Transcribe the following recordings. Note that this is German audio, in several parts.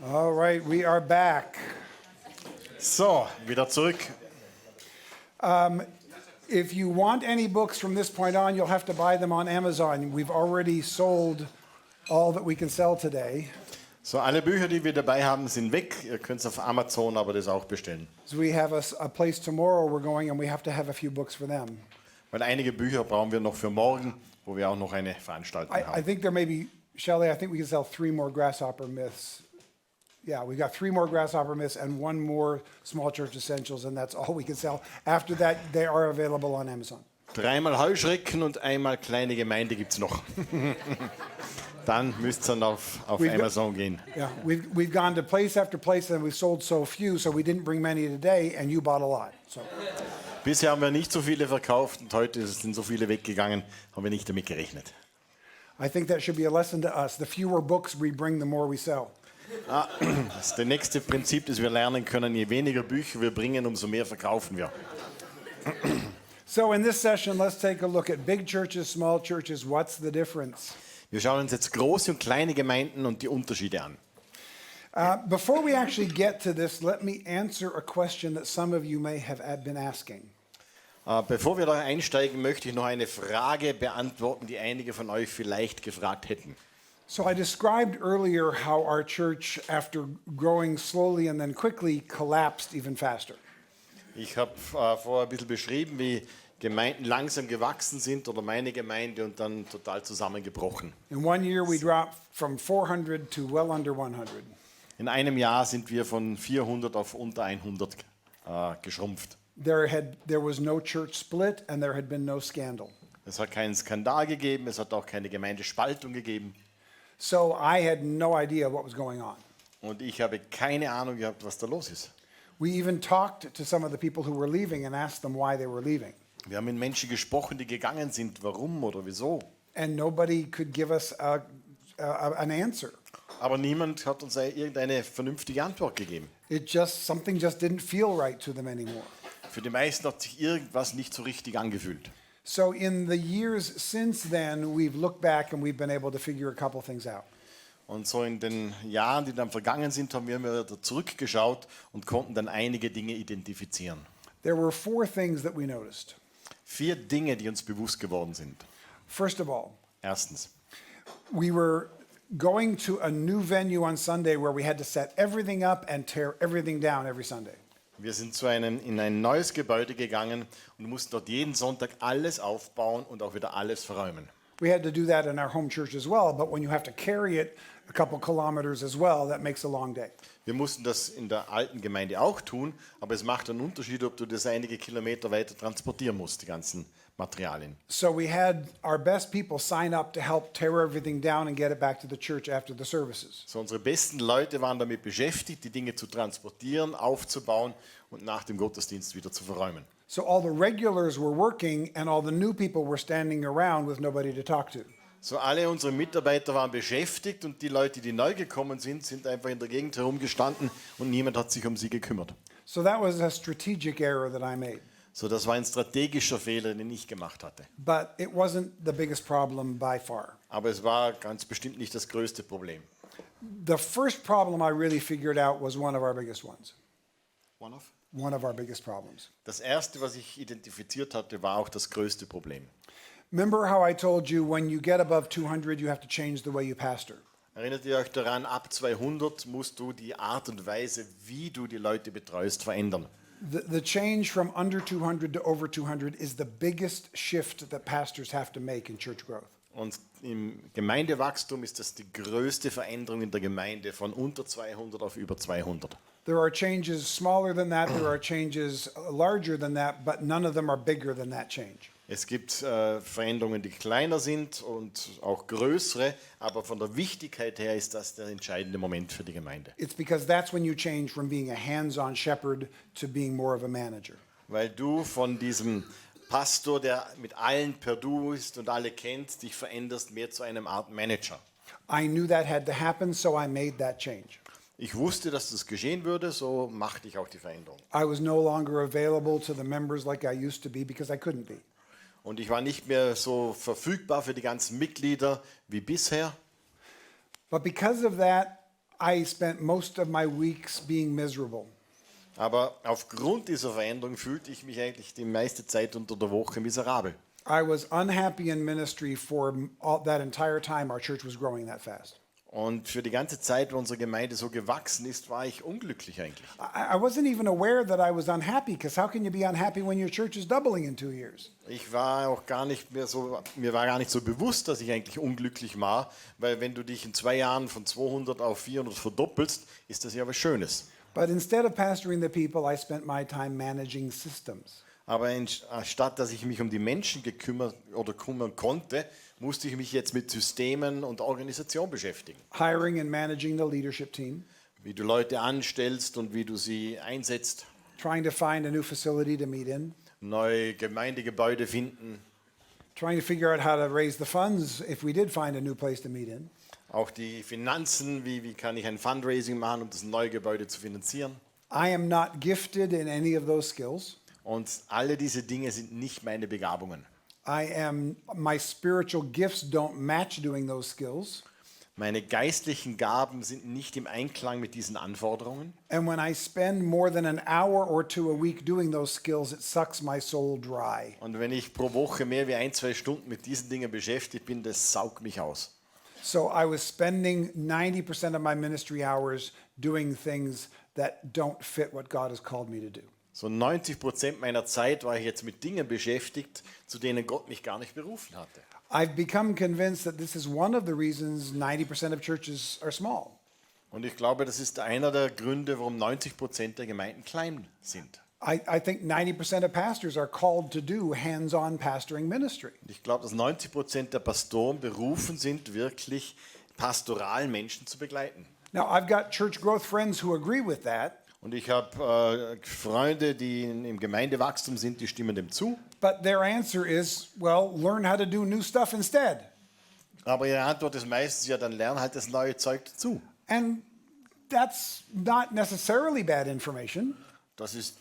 All right, we are back. So, wieder zurück. If you want any books from this point on, you'll have to buy them on Amazon. We've already sold all that we can sell today. So, alle Bücher, die wir dabei haben, sind weg. Ihr könnt es auf Amazon aber das auch bestellen. So we have a place tomorrow we're going, and we have to have a few books for them. Weil einige Bücher brauchen wir noch für morgen, wo wir auch noch eine Veranstaltung I haben. think there may be, Shelley, I think we can sell 3 more grasshopper myths. Yeah, we've got 3 more grasshopper myths and 1 more small church essentials, and that's all we can sell. After that, they are available on Amazon. 3-mal Heuschrecken und 1-mal kleine Gemeinde gibt es noch. Dann müsst ihr dann auf Amazon gehen. Yeah, we've gone to place after place, and we've sold so few, so we didn't bring many today, and you bought a lot. So. Bisher haben wir nicht so viele verkauft und heute sind so viele weggegangen, haben wir nicht damit gerechnet. I think that should be a lesson to us. The fewer books we bring, the more we sell. Das ist das nächste Prinzip, das wir lernen können. Je weniger Bücher wir bringen, umso mehr verkaufen wir. So in this session, let's take a look at big churches, small churches. What's the difference? Wir schauen uns jetzt große und kleine Gemeinden und die Unterschiede an. Before we actually get to this, let me answer a question that some of you may have been asking. Bevor wir da einsteigen, möchte ich noch eine Frage beantworten, die einige von euch vielleicht gefragt hätten. So I described earlier how our church, after growing slowly and then quickly, collapsed even faster. Ich habe vorher ein bisschen beschrieben, wie Gemeinden langsam gewachsen sind oder meine Gemeinde und dann total zusammengebrochen. In 1 year, we dropped from 400 to well under 100. In einem Jahr sind wir von 400 auf unter 100 geschrumpft. There was no church split and there had been no scandal. Es hat keinen Skandal gegeben, es hat auch keine Gemeindespaltung gegeben. So I had no idea what was going on. Und ich habe keine Ahnung gehabt, was da los ist. We even talked to some of the people who were leaving and asked them why they were leaving. Wir haben mit Menschen gesprochen, die gegangen sind, warum oder wieso. And nobody could give us an answer. Aber niemand hat uns irgendeine vernünftige Antwort gegeben. Something just didn't feel right to them anymore. Für die meisten hat sich irgendwas nicht so richtig angefühlt. So in the years since then, we've looked back and we've been able to figure a couple things out. Und so in den Jahren, die dann vergangen sind, haben wir wieder zurückgeschaut und konnten dann einige Dinge identifizieren. There were 4 things that we noticed. 4 Dinge, die uns bewusst geworden sind. First of all, Erstens, we were going to a new venue on Sunday where we had to set everything up and tear everything down every Sunday. wir sind in ein neues Gebäude gegangen und mussten dort jeden Sonntag alles aufbauen und auch wieder alles verräumen. We had to do that in our home church as well, but when you have to carry it a couple kilometers as well, that makes a long day. Wir mussten das in der alten Gemeinde auch tun, aber es macht einen Unterschied, ob du das einige Kilometer weiter transportieren musst, die ganzen Materialien. So we had our best people sign up to help tear everything down and get it back to the church after the services. So, unsere besten Leute waren damit beschäftigt, die Dinge zu transportieren, aufzubauen und nach dem Gottesdienst wieder zu verräumen. So all the regulars were working and all the new people were standing around with nobody to talk to. So, alle unsere Mitarbeiter waren beschäftigt und die Leute, die neu gekommen sind, sind einfach in der Gegend herumgestanden und niemand hat sich um sie gekümmert. So that was a strategic error that I made. So, das war ein strategischer Fehler, den ich gemacht hatte. But it wasn't the biggest problem by far. Aber es war ganz bestimmt nicht das größte Problem. The first problem I really figured out was one of our biggest ones. One of our biggest problems. Das erste, was ich identifiziert hatte, war auch das größte Problem. Remember how I told you when you get above 200 you have to change the way you pastor. Erinnert ihr euch daran, ab 200 musst du die Art und Weise, wie du die Leute betreust, verändern. The change from under 200 to over 200 is the biggest shift that pastors have to make in church growth. Und im Gemeindewachstum ist das die größte Veränderung in der Gemeinde, von unter 200 auf über 200. There are changes smaller than that, there are changes larger than that, but none of them are bigger than that change. Es gibt Veränderungen, die kleiner sind und auch größere, aber von der Wichtigkeit her ist das der entscheidende Moment für die Gemeinde. It's because that's when you change from being a hands-on shepherd to being more of a manager. Weil du von diesem Pastor, der mit allen per Du ist und alle kennt, dich veränderst mehr zu einem Art Manager. I knew that had to happen, so I made that change. Ich wusste, dass das geschehen würde, so machte ich auch die Veränderung. I was no longer available to the members like I used to be because I couldn't be. Und ich war nicht mehr so verfügbar für die ganzen Mitglieder wie bisher. But because of that, I spent most of my weeks being miserable. Aber aufgrund dieser Veränderung fühlte ich mich eigentlich die meiste Zeit unter der Woche miserabel. I was unhappy in ministry for that entire time our church was growing that fast. Und für die ganze Zeit, wo unsere Gemeinde so gewachsen ist, war ich unglücklich eigentlich. I wasn't even aware that I was unhappy, because how can you be unhappy when your church is doubling in 2 years? Ich war auch gar nicht mehr so, mir war gar nicht so bewusst, dass ich eigentlich unglücklich war, weil wenn du dich in 2 Jahren von 200 auf 400 verdoppelst, ist das ja was Schönes. But instead of pastoring the people, I spent my time managing systems. Aber anstatt dass ich mich um die Menschen kümmern konnte, musste ich mich jetzt mit Systemen und Organisation beschäftigen. Hiring and managing the leadership team, Wie du Leute anstellst und wie du sie einsetzt, trying to find a new facility to meet in, neue Gemeindegebäude finden, trying to figure out how to raise the funds if we did find a new place to meet in. auch die Finanzen, wie kann ich ein Fundraising machen, um das neue Gebäude zu finanzieren. I am not gifted in any of those skills. Und alle diese Dinge sind nicht meine Begabungen. My spiritual gifts don't match doing those skills. Meine geistlichen Gaben sind nicht im Einklang mit diesen Anforderungen. And when I spend more than an hour or two a week doing those skills, it sucks my soul dry. Und wenn ich pro Woche mehr wie 1-2 Stunden mit diesen Dingen beschäftigt bin, das saugt mich aus. So I was spending 90% of my ministry hours doing things that don't fit what God has called me to do. So 90% meiner Zeit war ich jetzt mit Dingen beschäftigt, zu denen Gott mich gar nicht berufen hatte. I've become convinced that this is one of the reasons 90% of churches are small. Und ich glaube, das ist einer der Gründe, warum 90% der Gemeinden klein sind. I think 90% of pastors are called to do hands-on pastoring ministry. Und ich glaube, dass 90% der Pastoren berufen sind, wirklich pastoral Menschen zu begleiten. Now, I've got church growth friends who agree with that, Und ich habe Freunde, die im Gemeindewachstum sind, die stimmen dem zu. but their answer is, well, learn how to do new stuff instead. Aber ihre Antwort ist meistens, ja, dann lern halt das neue Zeug dazu. And that's not necessarily bad information. Das ist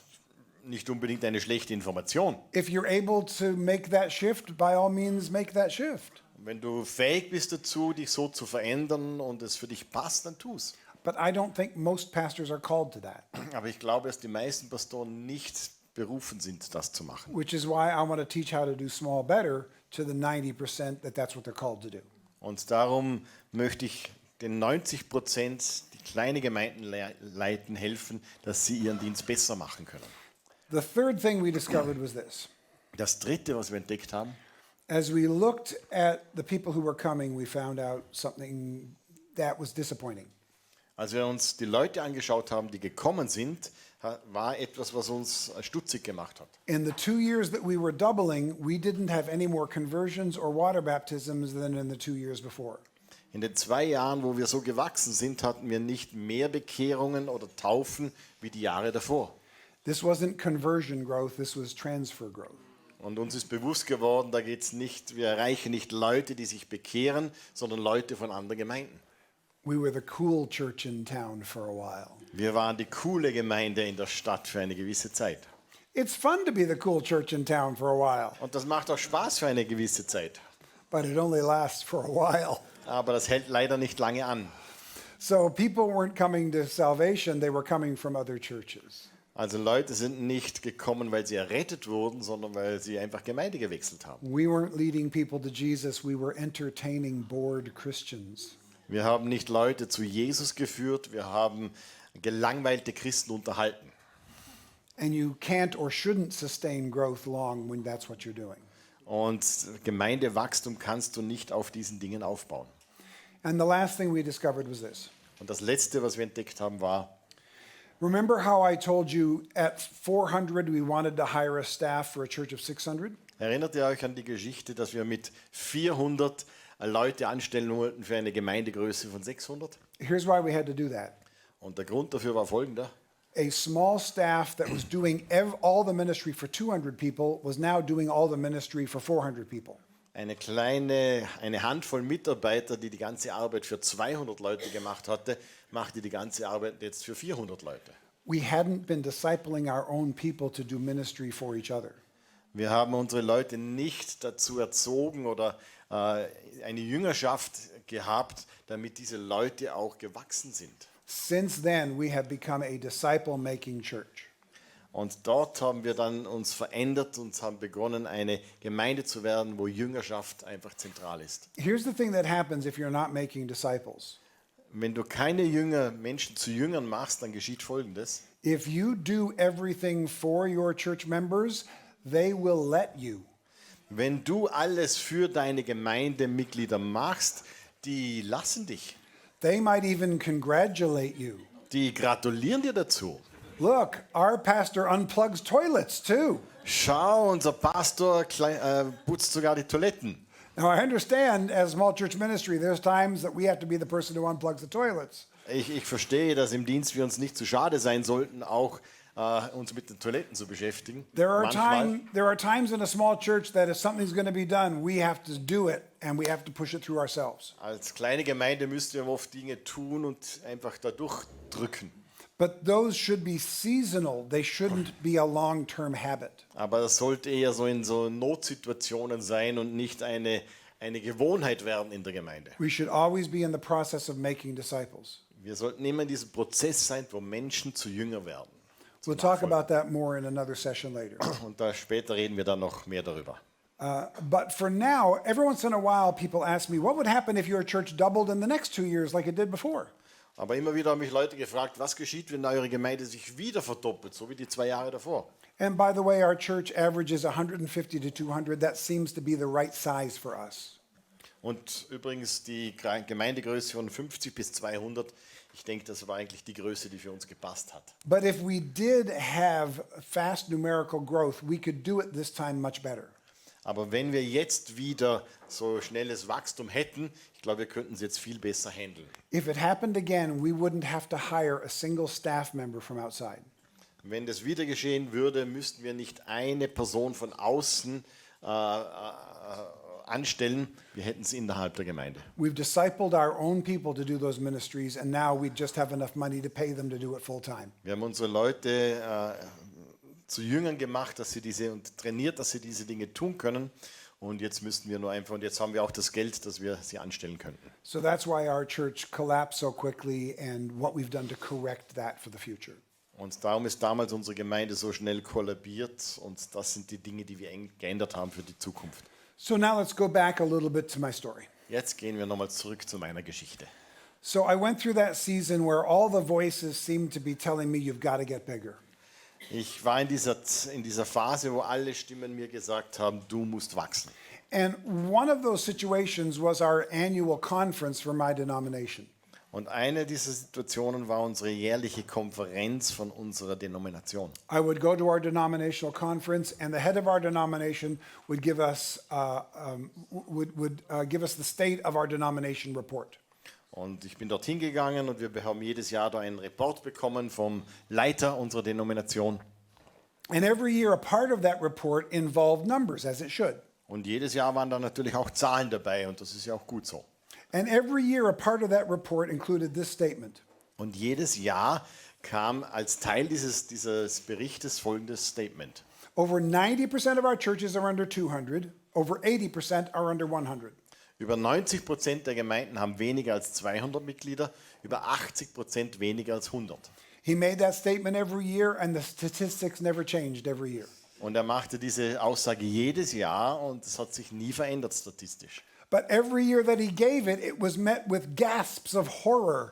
nicht unbedingt eine schlechte Information. If you're able to make that shift, by all means, make that shift. Wenn du fähig bist dazu, dich so zu verändern und es für dich passt, dann tu's. But I don't think most pastors are called to that, Aber ich glaube, dass die meisten Pastoren nicht berufen sind, das zu machen. which is why I want to teach how to do small better to the 90% that's what they're called to do. Und darum möchte ich den 90%, die kleine Gemeinden leiten, helfen, dass sie ihren Dienst besser machen können. The third thing we discovered was this. Das Dritte, was wir entdeckt haben, As we looked at the people who were coming, we found out something that was disappointing. als wir uns die Leute angeschaut haben, die gekommen sind, war etwas, was uns stutzig gemacht hat. In the 2 years that we were doubling, we didn't have any more conversions or water baptisms than in the 2 years before. In den 2 Jahren, wo wir so gewachsen sind, hatten wir nicht mehr Bekehrungen oder Taufen wie die Jahre davor. This wasn't conversion growth, this was transfer growth. Und uns ist bewusst geworden, da geht's nicht, wir erreichen nicht Leute, die sich bekehren, sondern Leute von anderen Gemeinden. We were the cool church in town for a while. Wir waren die coole Gemeinde in der Stadt für eine gewisse Zeit. It's fun to be the cool church in town for a while, Und das macht auch Spaß für eine gewisse Zeit. but it only lasts for a while. Aber das hält leider nicht lange an. So people weren't coming to salvation, they were coming from other churches. Also Leute sind nicht gekommen, weil sie errettet wurden, sondern weil sie einfach Gemeinde gewechselt haben. We weren't leading people to Jesus, we were entertaining bored Christians. Wir haben nicht Leute zu Jesus geführt, wir haben gelangweilte Christen unterhalten. And you can't or shouldn't sustain growth long when that's what you're doing. Und Gemeindewachstum kannst du nicht auf diesen Dingen aufbauen. And the last thing we discovered was this. Und das Letzte, was wir entdeckt haben, war, Remember how I told you at 400 we wanted to hire a staff for a church of 600? erinnert ihr euch an die Geschichte, dass wir mit 400 Leute anstellen wollten für eine Gemeindegröße von 600? Here's why we had to do that. Und der Grund dafür war folgender. A small staff that was doing all the ministry for 200 people was now doing all the ministry for 400 people. Eine Handvoll Mitarbeiter, die die ganze Arbeit für 200 Leute gemacht hatte, machte die ganze Arbeit jetzt für 400 Leute. We hadn't been discipling our own people to do ministry for each other. Wir haben unsere Leute nicht dazu erzogen oder eine Jüngerschaft gehabt, damit diese Leute auch gewachsen sind. Since then, we have become a disciple-making church. Und dort haben wir dann uns verändert und haben begonnen, eine Gemeinde zu werden, wo Jüngerschaft einfach zentral ist. Here's the thing that happens if you're not making disciples. Wenn du keine Menschen zu Jüngern machst, dann geschieht Folgendes. If you do everything for your church members, they will let you. Wenn du alles für deine Gemeindemitglieder machst, die lassen dich. They might even congratulate you. Die gratulieren dir dazu. Look, our pastor unplugs toilets too. Schau, unser Pastor putzt sogar die Toiletten. Now, I understand as small church ministry, there's times that we have to be the person who unplugs the toilets. Ich verstehe, dass im Dienst wir uns nicht zu schade sein sollten, auch uns mit den Toiletten zu beschäftigen. There Manchmal. are times in a small church that if something's going to be done, we have to do it and we have to push it through ourselves. Als kleine Gemeinde müsst ihr oft Dinge tun und einfach da durchdrücken. But those should be seasonal. They shouldn't be a long-term habit. Aber das sollte eher so in so Notsituationen sein und nicht eine Gewohnheit werden in der Gemeinde. We should always be in the process of making disciples. Wir sollten immer in diesem Prozess sein, wo Menschen zu Jünger werden. We'll talk about that more in another session later. Und da später reden wir dann noch mehr darüber. But for now, every once in a while, people ask me, what would happen if your church doubled in the next 2 years like it did before? Aber immer wieder haben mich Leute gefragt, was geschieht, wenn eure Gemeinde sich wieder verdoppelt, so wie die 2 Jahre davor. And by the way, our church averages 150 to 200. That seems to be the right size for us. Und übrigens die Gemeindegröße von 50 bis 200, ich denke, das war eigentlich die Größe, die für uns gepasst hat. But if we did have fast numerical growth, we could do it this time much better. Aber wenn wir jetzt wieder so schnelles Wachstum hätten, ich glaube, wir könnten es jetzt viel besser handeln. If it happened again, we wouldn't have to hire a single staff member from outside. Wenn das wieder geschehen würde, müssten wir nicht eine Person von außen anstellen, wir hätten es innerhalb der Gemeinde. We've discipled our own people to do those ministries, and now we just have enough money to pay them to do it full time. Wir haben unsere Leute zu Jüngern gemacht, dass sie und trainiert, dass sie diese Dinge tun können. Und jetzt müssten wir nur einfach, und jetzt haben wir auch das Geld, dass wir sie anstellen könnten. So that's why our church collapsed so quickly and what we've done to correct that for the future. Und darum ist damals unsere Gemeinde so schnell kollabiert und das sind die Dinge, die wir geändert haben für die Zukunft. So now let's go back a little bit to my story. Jetzt gehen wir nochmal zurück zu meiner Geschichte. So I went through that season where all the voices seemed to be telling me you've got to get bigger. Ich war in dieser Phase, wo alle Stimmen mir gesagt haben, du musst wachsen. And one of those situations was our annual conference for my denomination. Und eine dieser Situationen war unsere jährliche Konferenz von unserer Denomination. I would go to our denominational conference, and the head of our denomination would give us give us the state of our denomination report. Und ich bin dorthin gegangen und wir haben jedes Jahr da einen Report bekommen vom Leiter unserer Denomination. And every year, a part of that report involved numbers, as it should. Und jedes Jahr waren da natürlich auch Zahlen dabei und das ist ja auch gut so. And every year, a part of that report included this statement. Und jedes Jahr kam als Teil dieses Berichtes folgendes Statement. Over 90% of our churches are under 200. Over 80% are under 100. Über 90% der Gemeinden haben weniger als 200 Mitglieder, über 80% weniger als 100. He made that statement every year, and the statistics never changed every year. Und er machte diese Aussage jedes Jahr und es hat sich nie verändert statistisch. But every year that he gave it, it was met with gasps of horror.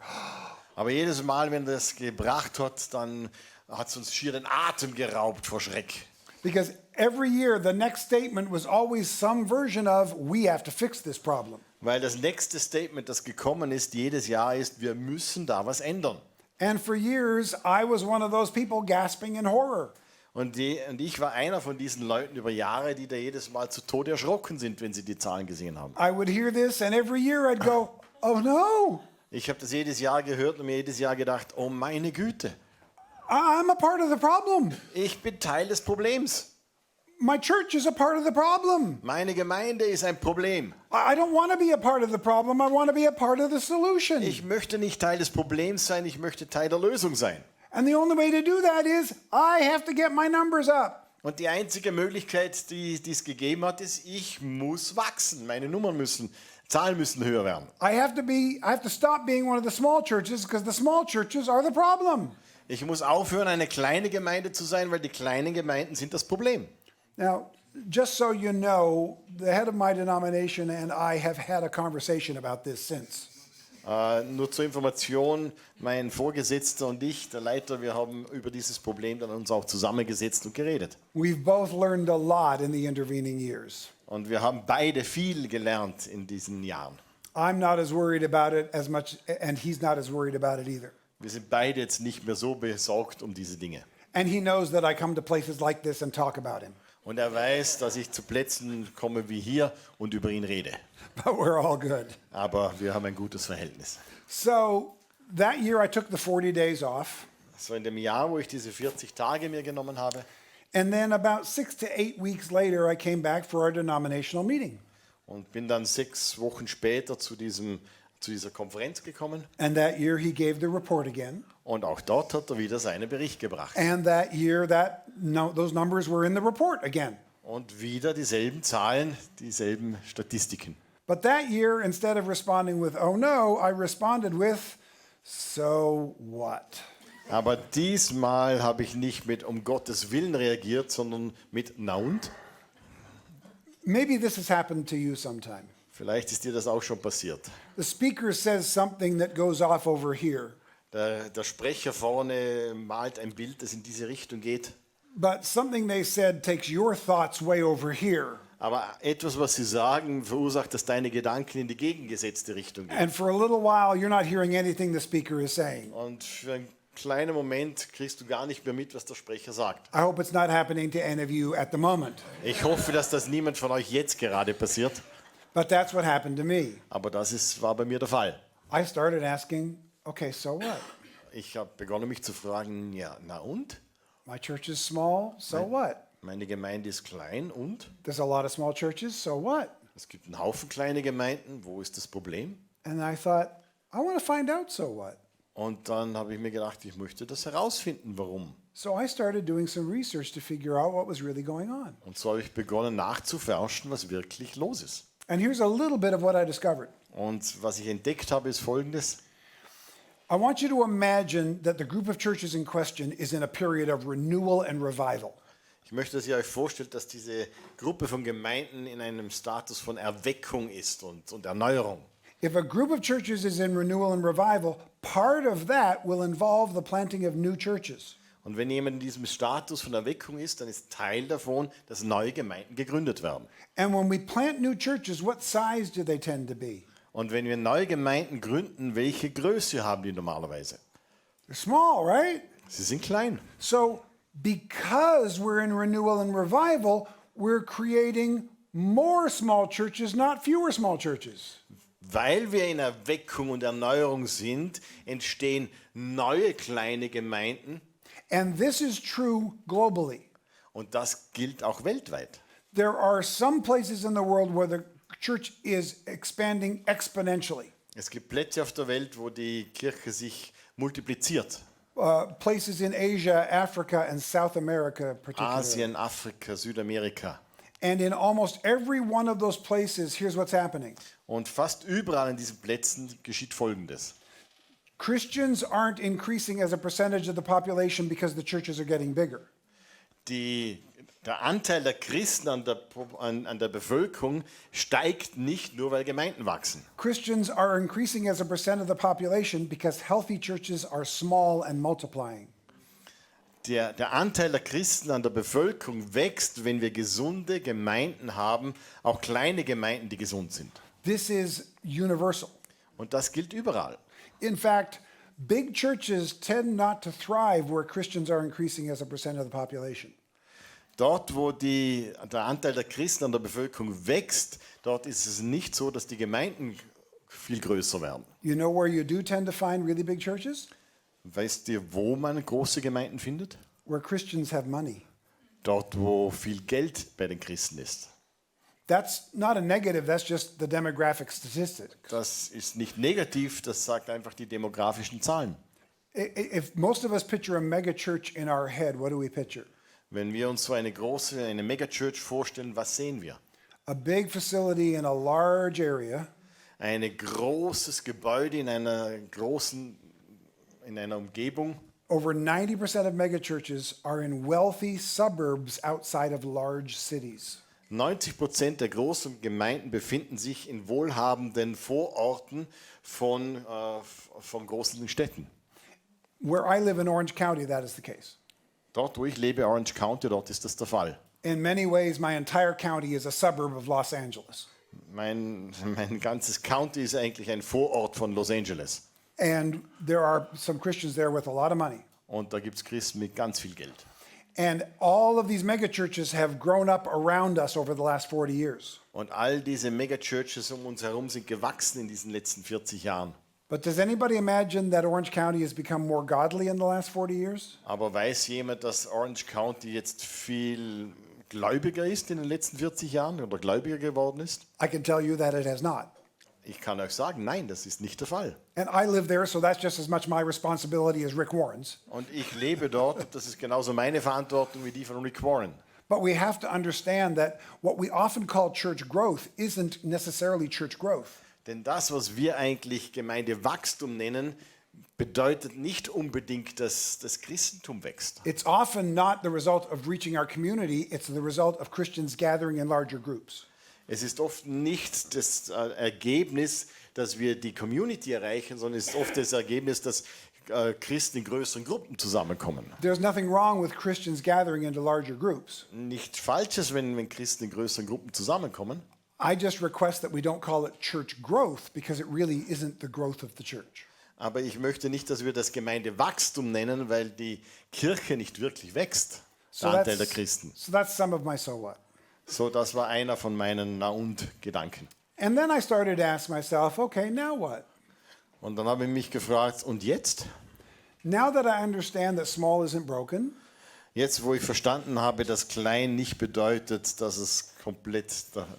Aber jedes Mal, wenn er das gebracht hat, dann hat es uns schier den Atem geraubt vor Schreck. Because every year the next statement was always some version of, we have to fix this problem. Weil das nächste Statement, das gekommen ist, jedes Jahr ist, wir müssen da was ändern. And for years, I was one of those people gasping in horror. Und ich war einer von diesen Leuten über Jahre, die da jedes Mal zu Tode erschrocken sind, wenn sie die Zahlen gesehen haben. I would hear this, and every year I'd go, oh no, Ich habe das jedes Jahr gehört und mir jedes Jahr gedacht, oh meine Güte, I'm a part of the problem. ich bin Teil des Problems. My church is a part of the problem. Meine Gemeinde ist ein Problem. I don't want to be a part of the problem. I want to be a part of the solution. Ich möchte nicht Teil des Problems sein, ich möchte Teil der Lösung sein. And the only way to do that is I have to get my numbers up. Und die einzige Möglichkeit, die es gegeben hat, ist, ich muss wachsen. Meine Nummern müssen Zahlen müssen höher werden. I have to stop being one of the small churches because the small churches are the problem. Ich muss aufhören, eine kleine Gemeinde zu sein, weil die kleinen Gemeinden sind das Problem. Now, just so you know, the head of my denomination and I have had a conversation about this since. Nur zur Information, mein Vorgesetzter und ich, der Leiter, wir haben über dieses Problem dann uns auch zusammengesetzt und geredet. We've both learned a lot in the intervening years. Und wir haben beide viel gelernt in diesen Jahren. I'm not as worried about it as much, and he's not as worried about it either. Wir sind beide jetzt nicht mehr so besorgt um diese Dinge. And he knows that I come to places like this and talk about him. Und er weiß, dass ich zu Plätzen komme wie hier und über ihn rede. But we're all good. Aber wir haben ein gutes Verhältnis. So that year I took the 40 days off. So in dem Jahr, wo ich diese 40 Tage mir genommen habe, And then about 6 to 8 weeks later, I came back for our denominational meeting. und bin dann 6 Wochen später zu dieser Konferenz gekommen. And that year he gave the report again. Und auch dort hat er wieder seinen Bericht gebracht. And that year those numbers were in the report again. Und wieder dieselben Zahlen, dieselben Statistiken. But that year, instead of responding with, oh no, I responded with, so what? Aber diesmal habe ich nicht mit um Gottes Willen reagiert, sondern mit na und? Maybe this has happened to you sometime. Vielleicht ist dir das auch schon passiert. The speaker says something that goes off over here, Der Sprecher vorne malt ein Bild, das in diese Richtung geht. but something they said takes your thoughts way over here. Aber etwas, was sie sagen, verursacht, dass deine Gedanken in die gegengesetzte Richtung gehen. And for a little while, you're not hearing anything the speaker is saying. Und für einen kleinen Moment kriegst du gar nicht mehr mit, was der Sprecher sagt. I hope it's not happening to any of you at the moment, Ich hoffe, dass das niemand von euch jetzt gerade passiert. but that's what happened to me. Aber war bei mir der Fall. I started asking, okay, so what? Ich habe begonnen, mich zu fragen, ja, na und? My church is small, so what? Meine Gemeinde ist klein und? There's a lot of small churches, so what? Es gibt einen Haufen kleine Gemeinden. Wo ist das Problem? And I thought, I want to find out, so what? Und dann habe ich mir gedacht, ich möchte das herausfinden, warum. So I started doing some research to figure out what was really going on. Und so habe ich begonnen nachzuforschen, was wirklich los ist. And here's a little bit of what I discovered. Und was ich entdeckt habe, ist Folgendes. I want you to imagine that the group of churches in question is in a period of renewal and revival. Ich möchte, dass ihr euch vorstellt, dass diese Gruppe von Gemeinden in einem Status von Erweckung ist und Erneuerung. If a group of churches is in renewal and revival, part of that will involve the planting of new churches. Und wenn jemand in diesem Status von Erweckung ist, dann ist Teil davon, dass neue Gemeinden gegründet werden. And when we plant new churches, what size do they tend to be? Und wenn wir neue Gemeinden gründen, welche Größe haben die normalerweise? They're small, right? Sie sind klein. So because we're in renewal and revival, we're creating more small churches, not fewer small churches. Weil wir in Erweckung und Erneuerung sind, entstehen neue kleine Gemeinden. And this is true globally. Und das gilt auch weltweit. There are some places in the world where the church is expanding exponentially. Es gibt Plätze auf der Welt, wo die Kirche sich multipliziert. Places in Asia, Africa, and South America particularly. Asien, Afrika, Südamerika. And in almost every one of those places, here's what's happening. Und fast überall in diesen Plätzen geschieht Folgendes. Christians aren't increasing as a percentage of the population because the churches are getting bigger. Der Anteil der Christen an der Bevölkerung steigt nicht nur, weil Gemeinden wachsen. Christians are increasing as a percent of the population because healthy churches are small and multiplying. Der Anteil der Christen an der Bevölkerung wächst, wenn wir gesunde Gemeinden haben, auch kleine Gemeinden, die gesund sind. This is universal. Und das gilt überall. In fact, big churches tend not to thrive where Christians are increasing as a percent of the population. Dort, wo der Anteil der Christen an der Bevölkerung wächst, dort ist es nicht so, dass die Gemeinden viel größer werden. You know where you do tend to find really big churches? Weißt ihr, wo man große Gemeinden findet? Where Christians have money. Dort, wo viel Geld bei den Christen ist. That's not a negative, that's just the demographic statistic. Das ist nicht negativ, das sagt einfach die demografischen Zahlen. If most of us picture a mega church in our head, what do we picture? Wenn wir uns so eine Megachurch vorstellen, was sehen wir? A big facility in a large area. ein großes Gebäude in einer Umgebung. Over 90% of megachurches are in wealthy suburbs outside of large cities. 90% der großen Gemeinden befinden sich in wohlhabenden Vororten von großen Städten. Where I live in Orange County, that is the case. Dort, wo ich lebe, Orange County, dort ist das der Fall. In many ways, my entire county is a suburb of Los Angeles. Mein ganzes County ist eigentlich ein Vorort von Los Angeles. And there are some Christians there with a lot of money. Und da gibt es Christen mit ganz viel Geld. And all of these megachurches have grown up around us over the last 40 years. Und all diese Megachurches um uns herum sind gewachsen in diesen letzten 40 Jahren. But does anybody imagine that Orange County has become more godly in the last 40 years? Aber weiß jemand, dass Orange County jetzt viel gläubiger ist in den letzten 40 Jahren oder gläubiger geworden ist? I can tell you that it has not. Ich kann euch sagen, nein, das ist nicht der Fall. And I live there, so that's just as much my responsibility as Rick Warren's. Und ich lebe dort, das ist genauso meine Verantwortung wie die von Rick Warren. But we have to understand that what we often call church growth isn't necessarily church growth. Denn das, was wir eigentlich Gemeindewachstum nennen, bedeutet nicht unbedingt, dass das Christentum wächst. It's often not the result of reaching our community, it's the result of Christians gathering in larger groups. Es ist oft nicht das Ergebnis, dass wir die Community erreichen, sondern es ist oft das Ergebnis, dass Christen in größeren Gruppen zusammenkommen. There's nothing wrong with Christians gathering into larger groups. Nicht Falsches, wenn Christen in größeren Gruppen zusammenkommen. I just request that we don't call it church growth because it really isn't the growth of the church. Aber ich möchte nicht, dass wir das Gemeindewachstum nennen, weil die Kirche nicht wirklich wächst, der Anteil der Christen. So that's some of my so what. So, das war einer von meinen Na-und-Gedanken. And then I started to ask myself, okay, now what? Und dann habe ich mich gefragt, und jetzt? Now that I understand that small isn't broken, Jetzt, wo ich verstanden habe, dass klein nicht bedeutet, dass es komplett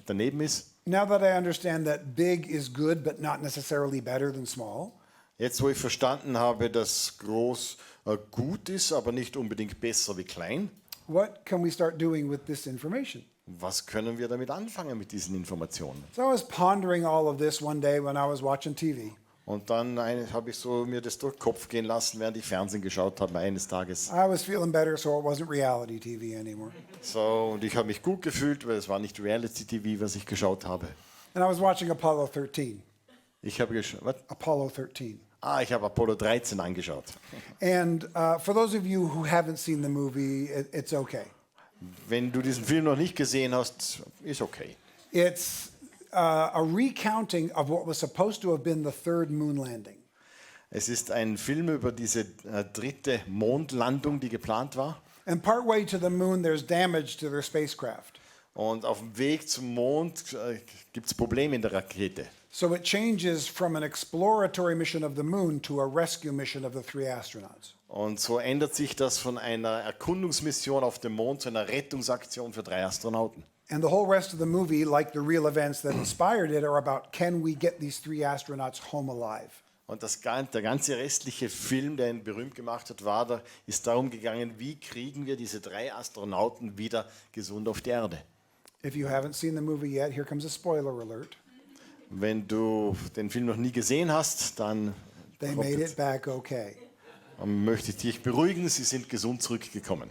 daneben ist. now that I understand that big is good but not necessarily better than small, Jetzt, wo ich verstanden habe, dass groß gut ist, aber nicht unbedingt besser wie klein. what can we start doing with this information? Was können wir damit anfangen mit diesen Informationen? So I was pondering all of this one day when I was watching TV. Und dann habe ich so mir das durch den Kopf gehen lassen, während ich Fernsehen geschaut habe eines Tages. I was feeling better, so it wasn't reality TV anymore. So, und ich habe mich gut gefühlt, weil es war nicht Reality TV, was ich geschaut habe. And I was watching Apollo 13. Ich habe geschaut. Apollo 13. Ich habe Apollo 13 angeschaut. And for those of you who haven't seen the movie, it's okay. Wenn du diesen Film noch nicht gesehen hast, ist okay. It's a recounting of what was supposed to have been the third moon landing. Es ist ein Film über diese dritte Mondlandung, die geplant war. And partway to the moon, there's damage to their spacecraft. Und auf dem Weg zum Mond gibt es Probleme in der Rakete. So it changes from an exploratory mission of the moon to a rescue mission of the 3 astronauts. Und so ändert sich das von einer Erkundungsmission auf dem Mond zu einer Rettungsaktion für 3 Astronauten. And the whole rest of the movie, like the real events that inspired it, are about can we get these 3 astronauts home alive? Und der ganze restliche Film, der ihn berühmt gemacht hat, ist darum gegangen, wie kriegen wir diese 3 Astronauten wieder gesund auf die Erde. If you haven't seen the movie yet, here comes a spoiler alert. Wenn du den Film noch nie gesehen hast, dann They made it back okay. möchte ich dich beruhigen, sie sind gesund zurückgekommen.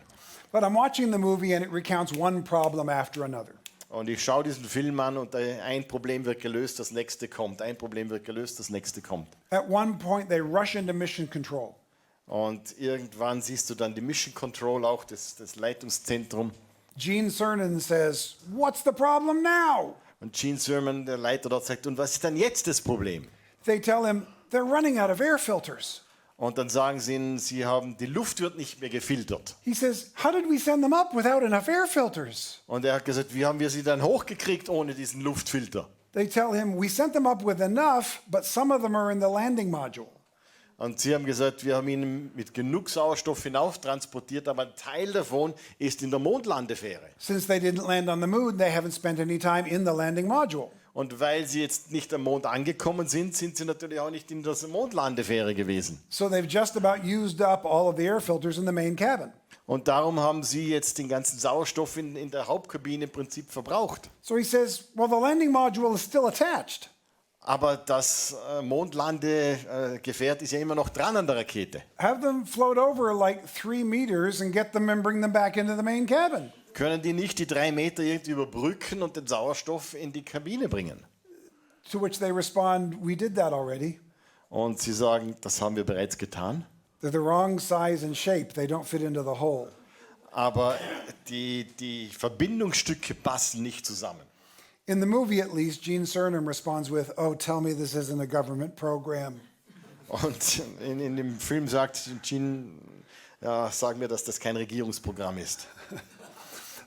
But I'm watching the movie and it recounts one problem after another. Und ich schaue diesen Film an und ein Problem wird gelöst, das nächste kommt. Ein Problem wird gelöst, das nächste kommt. At one point, they rush into mission control. Und irgendwann siehst du dann die Mission Control, auch das Leitungszentrum. Gene Cernan says, "What's the problem now?" Und Gene Sermon, der Leiter dort, sagt, und was ist dann jetzt das Problem? They tell him, "They're running out of air filters." Und dann sagen sie ihnen, die Luft wird nicht mehr gefiltert. He says, "How did we send them up without enough air filters?" Und er hat gesagt, wie haben wir sie dann hochgekriegt ohne diesen Luftfilter? They tell him, "We sent them up with enough, but some of them are in the landing module." Und sie haben gesagt, wir haben ihn mit genug Sauerstoff hinauf transportiert, aber ein Teil davon ist in der Mondlandefähre. Since they didn't land on the moon, they haven't spent any time in the landing module. Und weil sie jetzt nicht am Mond angekommen sind, sind sie natürlich auch nicht in der Mondlandefähre gewesen. So they've just about used up all of the air filters in the main cabin. Und darum haben sie jetzt den ganzen Sauerstoff in der Hauptkabine im Prinzip verbraucht. So he says, "Well, the landing module is still attached." Aber das Mondlandegefährt ist ja immer noch dran an der Rakete. Have them float over like 3 meters and get them and bring them back into the main cabin. Können die nicht die 3 Meter irgendwie überbrücken und den Sauerstoff in die Kabine bringen? To which they respond, we did that already. Und sie sagen, das haben wir bereits getan. They're the wrong size and shape. They don't fit into the hole. Aber die Verbindungsstücke passen nicht zusammen. In the movie, at least, Gene Cernan responds with, oh, tell me this isn't a government program. Und in dem Film sagt Gene, ja, sag mir, dass das kein Regierungsprogramm ist.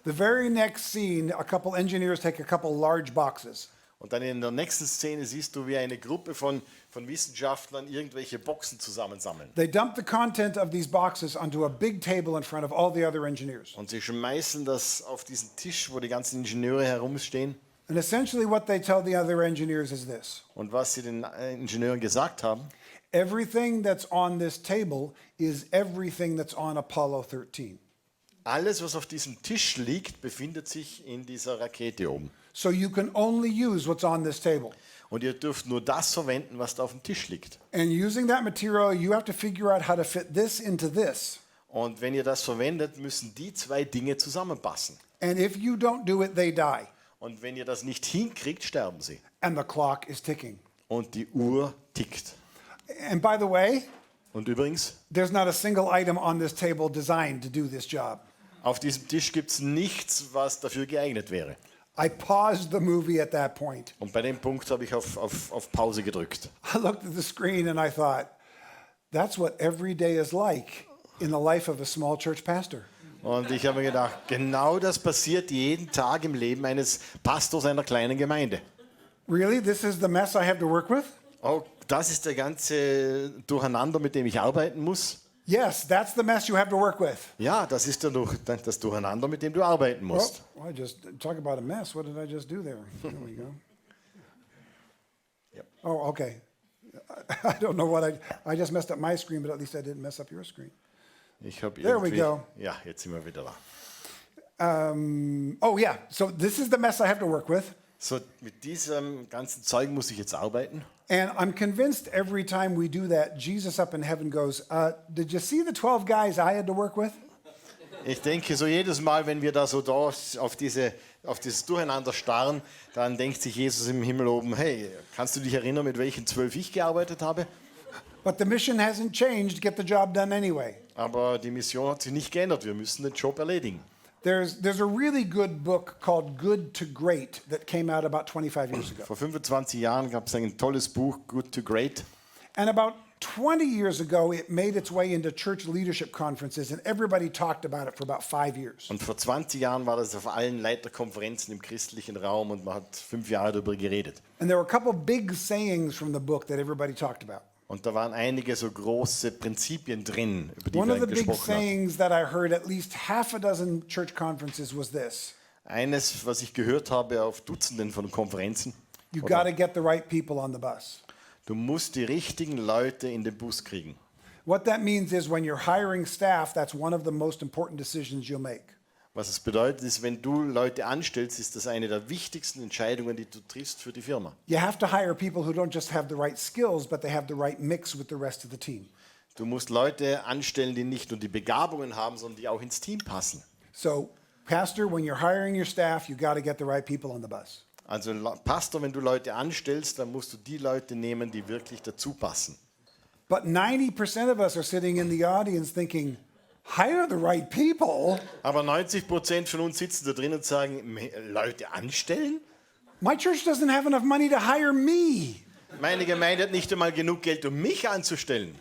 The very next scene, a couple engineers take a couple large boxes. Und dann in der nächsten Szene siehst du, wie eine Gruppe von Wissenschaftlern irgendwelche Boxen zusammensammeln. They dump the content of these boxes onto a big table in front of all the other engineers. Und sie schmeißen das auf diesen Tisch, wo die ganzen Ingenieure herumstehen. And essentially what they tell the other engineers is this. Und was sie den Ingenieuren gesagt haben, Everything that's on this table is everything that's on Apollo 13. alles, was auf diesem Tisch liegt, befindet sich in dieser Rakete oben. So you can only use what's on this table. Und ihr dürft nur das verwenden, was da auf dem Tisch liegt. And using that material, you have to figure out how to fit this into this. Und wenn ihr das verwendet, müssen die 2 Dinge zusammenpassen. And if you don't do it, they die. Und wenn ihr das nicht hinkriegt, sterben sie. And the clock is ticking. Und die Uhr tickt. And by the way, Und übrigens, there's not a single item on this table designed to do this job. auf diesem Tisch gibt es nichts, was dafür geeignet wäre. I paused the movie at that point. Und bei dem Punkt habe ich auf Pause gedrückt. I looked at the screen and I thought, that's what every day is like in the life of a small church pastor. Und ich habe mir gedacht, genau das passiert jeden Tag im Leben eines Pastors einer kleinen Gemeinde. Really? This is the mess I have to work with? Oh, das ist der ganze Durcheinander, mit dem ich arbeiten muss. Yes, that's the mess you have to work with. Ja, das ist das Durcheinander, mit dem du arbeiten musst. Well, I just talk about a mess. What did I just do there? There we go. Yep. Oh, okay. I don't know what I just messed up my screen, but at least I didn't mess up your screen. Ich habe There we irgendwie, go. ja, jetzt sind wir wieder da. Oh yeah, so this is the mess I have to work with. So, mit diesem ganzen Zeug muss ich jetzt arbeiten. And I'm convinced every time we do that, Jesus up in heaven goes, did you see the 12 guys I had to work with? Ich denke, so jedes Mal, wenn wir da so da auf dieses Durcheinander starren, dann denkt sich Jesus im Himmel oben, hey, kannst du dich erinnern, mit welchen 12 ich gearbeitet habe? But the mission hasn't changed. Get the job done anyway. Aber die Mission hat sich nicht geändert. Wir müssen den Job erledigen. There's a really good book called Good to Great that came out about 25 years ago. Vor 25 Jahren gab es ein tolles Buch, Good to Great. And about 20 years ago, it made its way into church leadership conferences, and everybody talked about it for about 5 years. Und vor 20 Jahren war das auf allen Leiterkonferenzen im christlichen Raum und man hat 5 Jahre darüber geredet. And there were a couple big sayings from the book that everybody talked about. Und da waren einige so große Prinzipien drin, über die One of wir the big gesprochen haben. sayings that I heard at least half a dozen church conferences was this: Eines, was ich gehört habe auf Dutzenden von Konferenzen. you got to get the right people on the bus. Du musst die richtigen Leute in den Bus kriegen. What that means is when you're hiring staff, that's one of the most important decisions you'll make. Was es bedeutet, ist, wenn du Leute anstellst, ist das eine der wichtigsten Entscheidungen, die du triffst für die Firma. You have to hire people who don't just have the right skills, but they have the right mix with the rest of the team. Du musst Leute anstellen, die nicht nur die Begabungen haben, sondern die auch ins Team passen. So, pastor, when you're hiring your staff, you got to get the right people on the bus. Also Pastor, wenn du Leute anstellst, dann musst du die Leute nehmen, die wirklich dazu passen. But 90% of us are sitting in the audience thinking, hire the right people? Aber 90% von uns sitzen da drin und sagen, Leute anstellen? My church doesn't have enough money to hire me. Meine Gemeinde hat nicht einmal genug Geld, um mich anzustellen.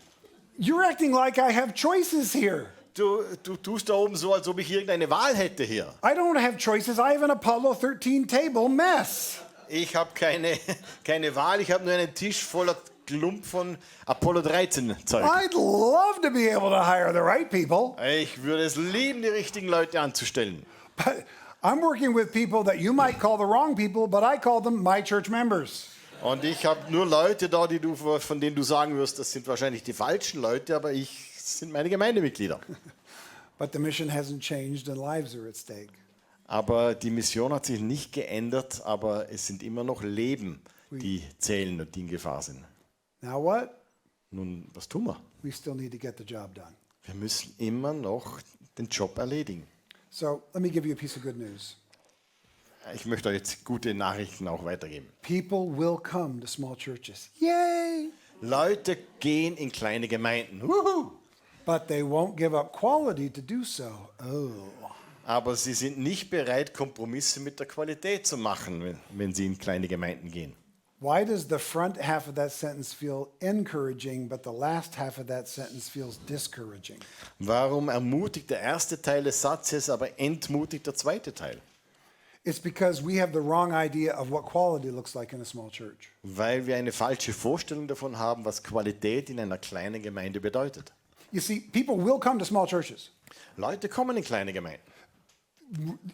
You're acting like I have choices here. Du tust da oben so, als ob ich irgendeine Wahl hätte hier. I don't have choices. I have an Apollo 13 table mess. Ich habe keine Wahl, ich habe nur einen Tisch voller Klump von Apollo 13 Zeug. I'd love to be able to hire the right people, Ich würde es lieben, die richtigen Leute anzustellen. but I'm working with people that you might call the wrong people, but I call them my church members. Und ich habe nur Leute da, von denen du sagen wirst, das sind wahrscheinlich die falschen Leute, aber das sind meine Gemeindemitglieder. But the mission hasn't changed and lives are at stake. Aber die Mission hat sich nicht geändert, aber es sind immer noch Leben, die zählen und die in Gefahr sind. Now what? Nun, was tun wir? We still need to get the job done. Wir müssen immer noch den Job erledigen. So let me give you a piece of good news. Ich möchte euch jetzt gute Nachrichten auch weitergeben. People will come to small churches. Yay! Leute gehen in kleine Gemeinden. Wuhu! But they won't give up quality to do so. Oh. Aber sie sind nicht bereit, Kompromisse mit der Qualität zu machen, wenn sie in kleine Gemeinden gehen. Why does the front half of that sentence feel encouraging, but the last half of that sentence feels discouraging? Warum ermutigt der erste Teil des Satzes, aber entmutigt der zweite Teil? It's because we have the wrong idea of what quality looks like in a small church. Weil wir eine falsche Vorstellung davon haben, was Qualität in einer kleinen Gemeinde bedeutet. You see, people will come to small churches. Leute kommen in kleine Gemeinden.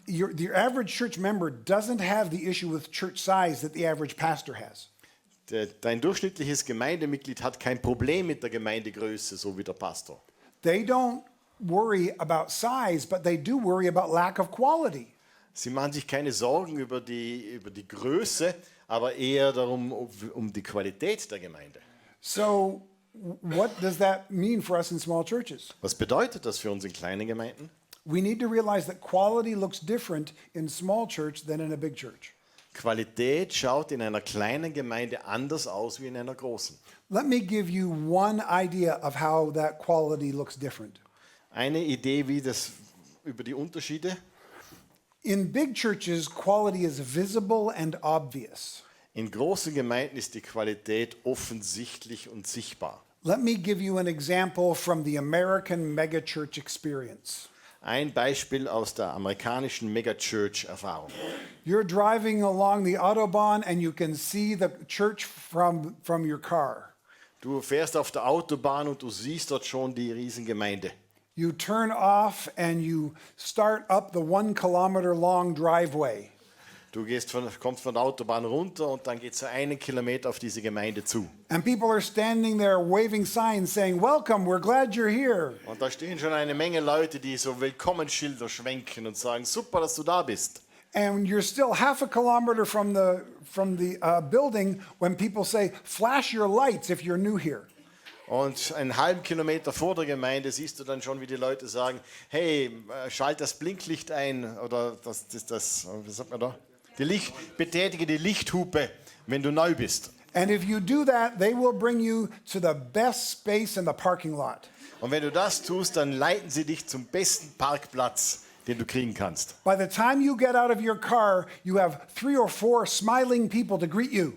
The average church member doesn't have the issue with church size that the average pastor has. Dein durchschnittliches Gemeindemitglied hat kein Problem mit der Gemeindegröße, so wie der Pastor. They don't worry about size, but they do worry about lack of quality. Sie machen sich keine Sorgen über die Größe, aber eher darum, um die Qualität der Gemeinde. So what does that mean for us in small churches? Was bedeutet das für uns in kleinen Gemeinden? We need to realize that quality looks different in small church than in a big church. Qualität schaut in einer kleinen Gemeinde anders aus wie in einer großen. Let me give you one idea of how that quality looks different. Eine Idee, wie das über die Unterschiede. In big churches, quality is visible and obvious. In großen Gemeinden ist die Qualität offensichtlich und sichtbar. Let me give you an example from the American megachurch experience. Ein Beispiel aus der amerikanischen Megachurch-Erfahrung. You're driving along the Autobahn and you can see the church from your car. Du fährst auf der Autobahn und du siehst dort schon die Riesengemeinde. You turn off and you start up the 1 kilometer long driveway. Du kommst von der Autobahn runter und dann geht es so 1 Kilometer auf diese Gemeinde zu. And people are standing there waving signs saying, "Welcome, we're glad you're here." Und da stehen schon eine Menge Leute, die so Willkommensschilder schwenken und sagen, super, dass du da bist. And you're still half a kilometer from the building when people say, "Flash your lights if you're new here." Und einen halben Kilometer vor der Gemeinde siehst du dann schon, wie die Leute sagen, hey, schalt das Blinklicht ein oder was sagt man da? Betätige die Lichthupe, wenn du neu bist. And if you do that, they will bring you to the best space in the parking lot. Und wenn du das tust, dann leiten sie dich zum besten Parkplatz, den du kriegen kannst. By the time you get out of your car, you have 3 or 4 smiling people to greet you.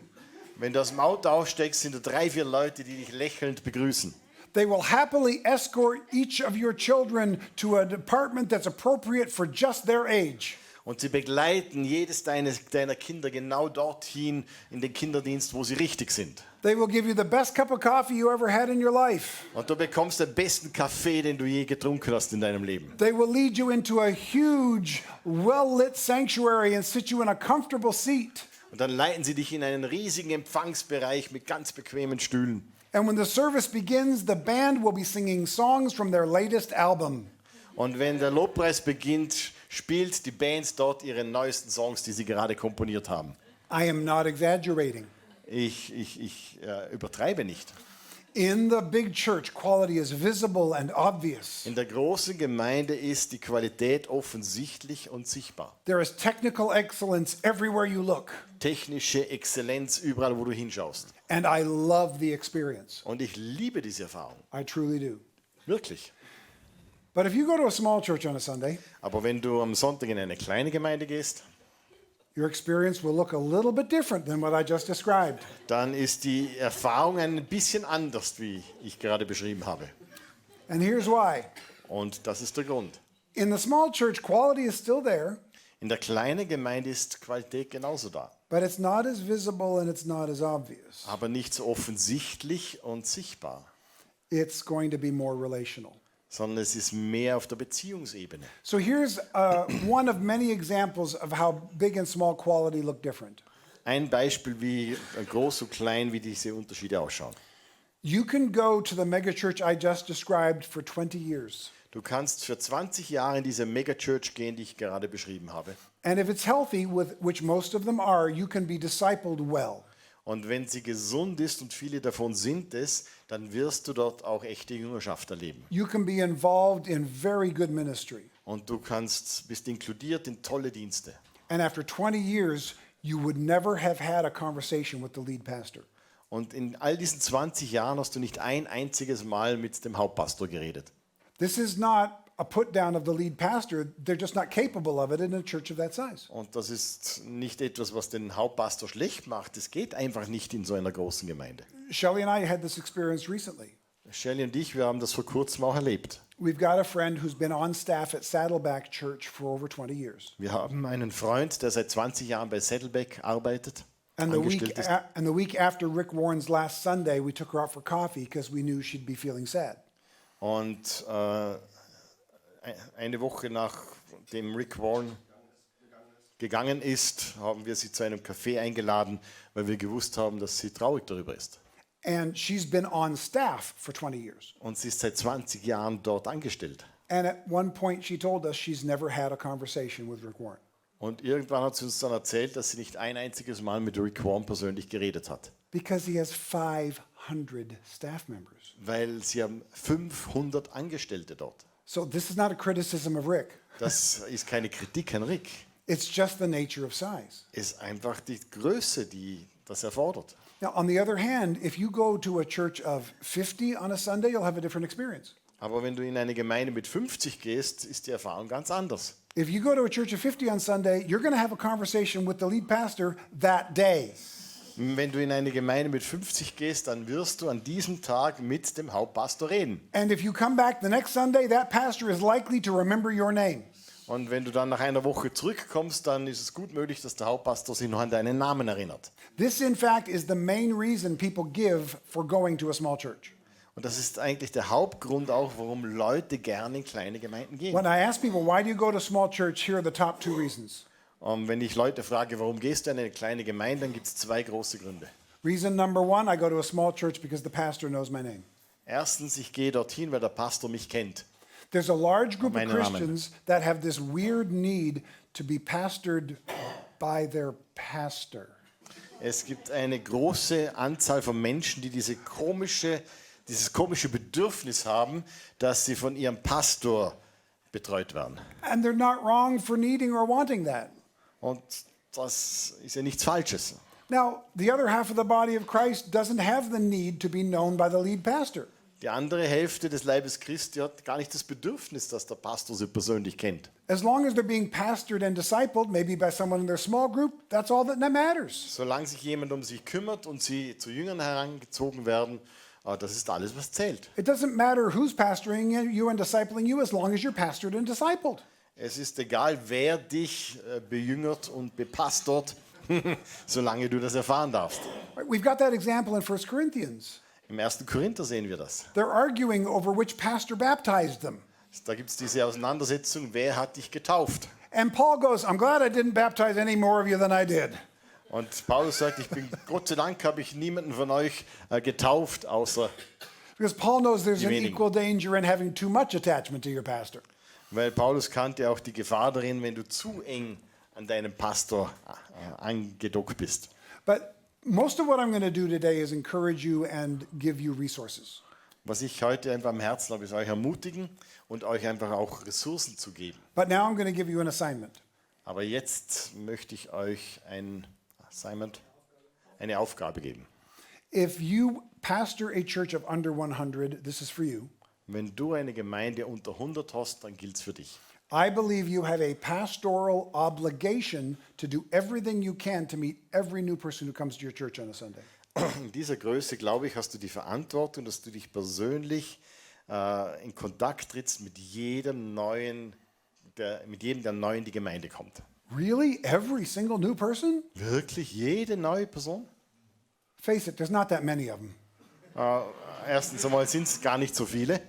Wenn du aus dem Auto aussteigst, sind da 3, 4 Leute, die dich lächelnd begrüßen. They will happily escort each of your children to a department that's appropriate for just their age. Und sie begleiten jedes deiner Kinder genau dorthin in den Kinderdienst, wo sie richtig sind. They will give you the best cup of coffee you ever had in your life. Und du bekommst den besten Kaffee, den du je getrunken hast in deinem Leben. They will lead you into a huge, well-lit sanctuary and sit you in a comfortable seat. Und dann leiten sie dich in einen riesigen Empfangsbereich mit ganz bequemen Stühlen. And when the service begins, the band will be singing songs from their latest album. Und wenn der Lobpreis beginnt, spielt die Band dort ihre neuesten Songs, die sie gerade komponiert haben. I am not exaggerating. Ich übertreibe nicht. In the big church, quality is visible and obvious. In der großen Gemeinde ist die Qualität offensichtlich und sichtbar. There is technical excellence everywhere you look. Technische Exzellenz überall, wo du hinschaust. And I love the experience. Und ich liebe diese Erfahrung. I truly do. Wirklich. But if you go to a small church on a Sunday, Aber wenn du am Sonntag in eine kleine Gemeinde gehst, your experience will look a little bit different than what I just described. dann ist die Erfahrung ein bisschen anders, wie ich gerade beschrieben habe. And here's why. Und das ist der Grund. In the small church, quality is still there, In der kleinen Gemeinde ist Qualität genauso da. but it's not as visible and it's not as obvious. Aber nicht so offensichtlich und sichtbar, It's going to be more relational. sondern es ist mehr auf der Beziehungsebene. So here's one of many examples of how big and small quality look different. Ein Beispiel, wie groß und klein, wie diese Unterschiede ausschauen. You can go to the megachurch I just described for 20 years. Du kannst für 20 Jahre in diese Megachurch gehen, die ich gerade beschrieben habe. And if it's healthy, which most of them are, you can be discipled well. Und wenn sie gesund ist und viele davon sind es, dann wirst du dort auch echte Jüngerschaft erleben. You can be involved in very good ministry. Und du bist inkludiert in tolle Dienste. And after 20 years, you would never have had a conversation with the lead pastor. Und in all diesen 20 Jahren hast du nicht ein einziges Mal mit dem Hauptpastor geredet. This is not a put down of the lead pastor. They're just not capable of it in a church of that size. Und das ist nicht etwas, was den Hauptpastor schlecht macht. Es geht einfach nicht in so einer großen Gemeinde. Shelley and I had this experience recently. Shelley und ich, wir haben das vor kurzem auch erlebt. We've got a friend who's been on staff at Saddleback Church for over 20 years. Wir haben einen Freund, der seit 20 Jahren bei Saddleback arbeitet. And angestellt ist. the week after Rick Warren's last Sunday, we took her out for coffee because we knew she'd be feeling sad. Und eine Woche nachdem Rick Warren gegangen ist, haben wir sie zu einem Café eingeladen, weil wir gewusst haben, dass sie traurig darüber ist. And she's been on staff for 20 years. Und sie ist seit 20 Jahren dort angestellt. And at one point she told us she's never had a conversation with Rick Warren. Und irgendwann hat sie uns dann erzählt, dass sie nicht ein einziges Mal mit Rick Warren persönlich geredet hat. Because he has 500 staff members. Weil sie haben 500 Angestellte dort. So this is not a criticism of Rick. Das ist keine Kritik an Rick. It's just the nature of size. Es ist einfach die Größe, die das erfordert. Now, on the other hand, if you go to a church of 50 on a Sunday, you'll have a different experience. Aber wenn du in eine Gemeinde mit 50 gehst, ist die Erfahrung ganz anders. If you go to a church of 50 on Sunday, you're going to have a conversation with the lead pastor that day. Wenn du in eine Gemeinde mit 50 gehst, dann wirst du an diesem Tag mit dem Hauptpastor reden. And if you come back the next Sunday, that pastor is likely to remember your name. Und wenn du dann nach einer Woche zurückkommst, dann ist es gut möglich, dass der Hauptpastor sich noch an deinen Namen erinnert. This, in fact, is the main reason people give for going to a small church. Und das ist eigentlich der Hauptgrund auch, warum Leute gerne in kleine Gemeinden gehen. When I ask people, why do you go to small church, here are the top 2 reasons. Und wenn ich Leute frage, warum gehst du in eine kleine Gemeinde, dann gibt es 2 große Gründe. Reason number 1, I go to a small church because the pastor knows my name. Erstens, ich gehe dorthin, weil der Pastor mich kennt. There's a large group of Meine Namen. Christians that have this weird need to be pastored by their pastor. Es gibt eine große Anzahl von Menschen, die dieses komische Bedürfnis haben, dass sie von ihrem Pastor betreut werden. And they're not wrong for needing or wanting that. Und das ist ja nichts Falsches. Now, the other half of the body of Christ doesn't have the need to be known by the lead pastor. Die andere Hälfte des Leibes Christi hat gar nicht das Bedürfnis, dass der Pastor sie persönlich kennt. As long as they're being pastored and discipled, maybe by someone in their small group, that's all that matters. Solange sich jemand um sie kümmert und sie zu Jüngern herangezogen werden, das ist alles, was zählt. It doesn't matter who's pastoring you and discipling you as long as you're pastored and discipled. Es ist egal, wer dich bejüngert und bepastort, solange du das erfahren darfst. Right, we've got that example in 1 Corinthians. Im 1. Korinther sehen wir das. They're arguing over which pastor baptized them. Da gibt es diese Auseinandersetzung, wer hat dich getauft? And Paul goes, I'm glad I didn't baptize any more of you than I did. Und Paulus sagt, Gott sei Dank habe ich niemanden von euch getauft, außer, Because Paul knows there's an wenigen. equal danger in having too much attachment to your pastor. weil Paulus kannte auch die Gefahr darin, wenn du zu eng an deinem Pastor angedockt bist. But most of what I'm going to do today is encourage you and give you resources. Was ich heute einfach am Herzen habe, ist euch ermutigen und euch einfach auch Ressourcen zu geben. But now I'm going to give you an assignment. Aber jetzt möchte ich euch eine Aufgabe geben. If you pastor a church of under 100, this is for you. Wenn du eine Gemeinde unter 100 hast, dann gilt es für dich. I believe you have a pastoral obligation to do everything you can to meet every new person who comes to your church on a Sunday. In dieser Größe, glaube ich, hast du die Verantwortung, dass du dich persönlich in Kontakt trittst mit jedem der neu in die Gemeinde kommt. Really? Every single new person? Wirklich jede neue Person? Face it, there's not that many of them. Erstens einmal sind es gar nicht so viele.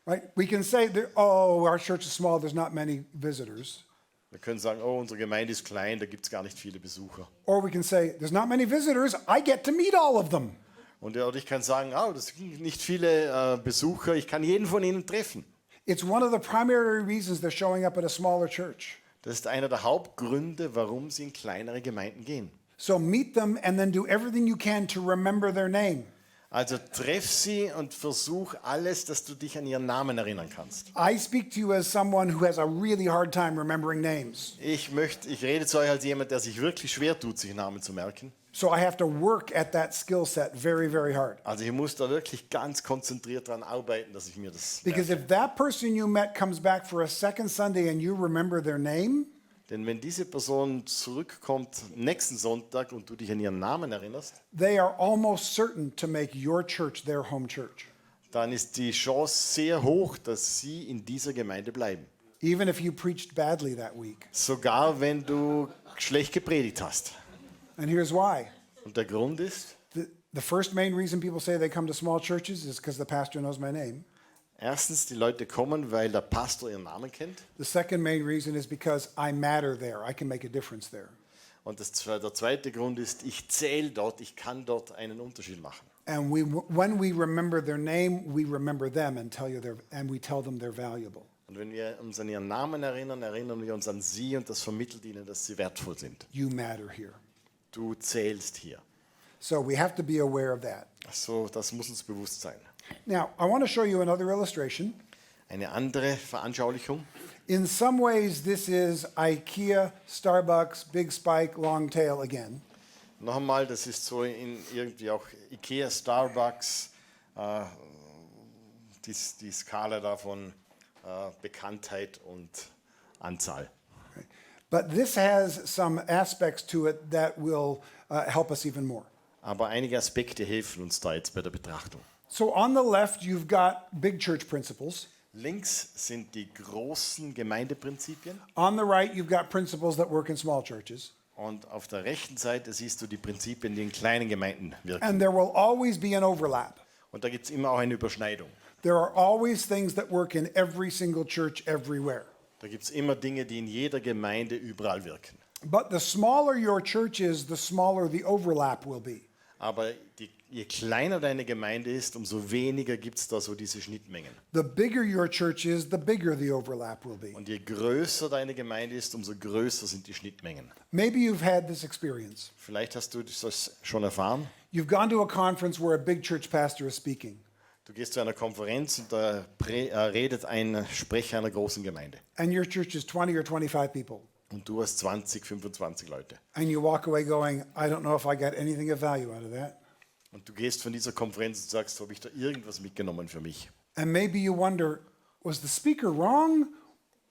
Right? We can say, oh, our church is small, there's not many visitors. Wir können sagen, oh, unsere Gemeinde ist klein, da gibt es gar nicht viele Besucher. Or we can say, there's not many visitors, I get to meet all of them. Oder ich kann sagen, oh, das sind nicht viele Besucher, ich kann jeden von ihnen treffen. It's one of the primary reasons they're showing up at a smaller church. Das ist einer der Hauptgründe, warum sie in kleinere Gemeinden gehen. So meet them and then do everything you can to remember their name. Also treff sie und versuch alles, dass du dich an ihren Namen erinnern kannst. I speak to you as someone who has a really hard time remembering names. Ich rede zu euch als jemand, der sich wirklich schwer tut, sich Namen zu merken. So I have to work at that skill set very, very hard. Also ich muss da wirklich ganz konzentriert daran arbeiten, dass ich mir das Because merke. if that person you met comes back for a second Sunday and you remember their name, Denn wenn diese Person zurückkommt nächsten Sonntag und du dich an ihren Namen erinnerst, they are almost certain to make your church their home church, dann ist die Chance sehr hoch, dass sie in dieser Gemeinde bleiben. even if you preached badly that week. Sogar wenn du schlecht gepredigt hast. And here's why. Und der Grund ist, The first main reason people say they come to small churches is because the pastor knows my name. erstens, die Leute kommen, weil der Pastor ihren Namen kennt. The second main reason is because I matter there. I can make a difference there. Und der zweite Grund ist, ich zähle dort, ich kann dort einen Unterschied machen. And when we remember their name, we remember them and we tell them they're valuable. Und wenn wir uns an ihren Namen erinnern, erinnern wir uns an sie und das vermittelt ihnen, dass sie wertvoll sind. You matter here. Du zählst hier. So we have to be aware of that. So, das muss uns bewusst sein. Now, I want to show you another illustration. Eine andere Veranschaulichung. In some ways, this is IKEA, Starbucks, Big Spike, Long Tail again. Noch einmal, das ist so in irgendwie auch Ikea, Starbucks, die Skala da von Bekanntheit und Anzahl. But this has some aspects to it that will help us even more. Aber einige Aspekte helfen uns da jetzt bei der Betrachtung. So on the left, you've got big church principles. Links sind die großen Gemeindeprinzipien On the right, you've got principles that work in small churches. und auf der rechten Seite siehst du die Prinzipien, die in kleinen Gemeinden wirken. And there will always be an overlap. Und da gibt es immer auch eine Überschneidung. There are always things that work in every single church everywhere. Da gibt es immer Dinge, die in jeder Gemeinde überall wirken. But the smaller your church is, the smaller the overlap will be. Aber je kleiner deine Gemeinde ist, umso weniger gibt es da so diese Schnittmengen. The bigger your church is, the bigger the overlap will be. Und je größer deine Gemeinde ist, umso größer sind die Schnittmengen. Maybe you've had this experience. Vielleicht hast du das schon erfahren. You've gone to a conference where a big church pastor is speaking. Du gehst zu einer Konferenz und da redet ein Sprecher einer großen Gemeinde. And your church is 20 or 25 people. Und du hast 20, 25 Leute. And you walk away going, I don't know if I got anything of value out of that. Und du gehst von dieser Konferenz und sagst, habe ich da irgendwas mitgenommen für mich? And maybe you wonder, was the speaker wrong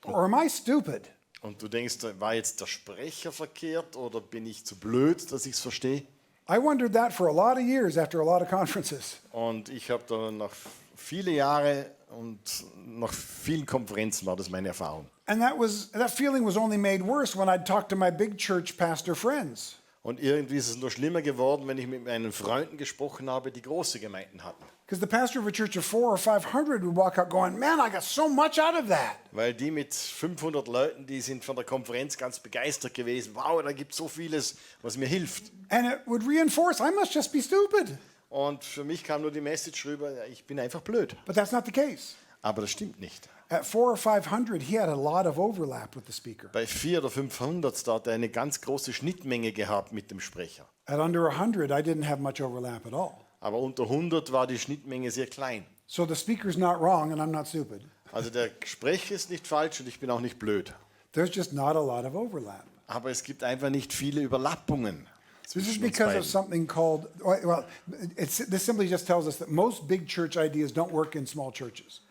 or am I stupid? Und du denkst, war jetzt der Sprecher verkehrt oder bin ich zu blöd, dass ich es verstehe? I wondered that for a lot of years after a lot of conferences. Und ich habe da nach viele Jahre und nach vielen Konferenzen war das meine Erfahrung. And that feeling was only made worse when I'd talk to my big church pastor friends. Und irgendwie ist es nur schlimmer geworden, wenn ich mit meinen Freunden gesprochen habe, die große Gemeinden hatten. Because the pastor of a church of 400 or 500 would walk out going, man, I got so much out of that. Weil die mit 500 Leuten, die sind von der Konferenz ganz begeistert gewesen. Wow, da gibt es so vieles, was mir hilft. And it would reinforce, I must just be stupid. Und für mich kam nur die Message rüber, ja, ich bin einfach blöd. But that's not the case. Aber das stimmt nicht. At 400 or 500, he had a lot of overlap with the speaker. Bei 400 oder 500 da hat er eine ganz große Schnittmenge gehabt mit dem Sprecher. At under 100, I didn't have much overlap at all. Aber unter 100 war die Schnittmenge sehr klein. So the speaker's not wrong and I'm not stupid. Also der Sprecher ist nicht falsch und ich bin auch nicht blöd. There's just not a lot of overlap. Aber es gibt einfach nicht viele Überlappungen. This is zwischen uns because of beiden. something called, well, this simply just tells us that most big church ideas don't work in small churches.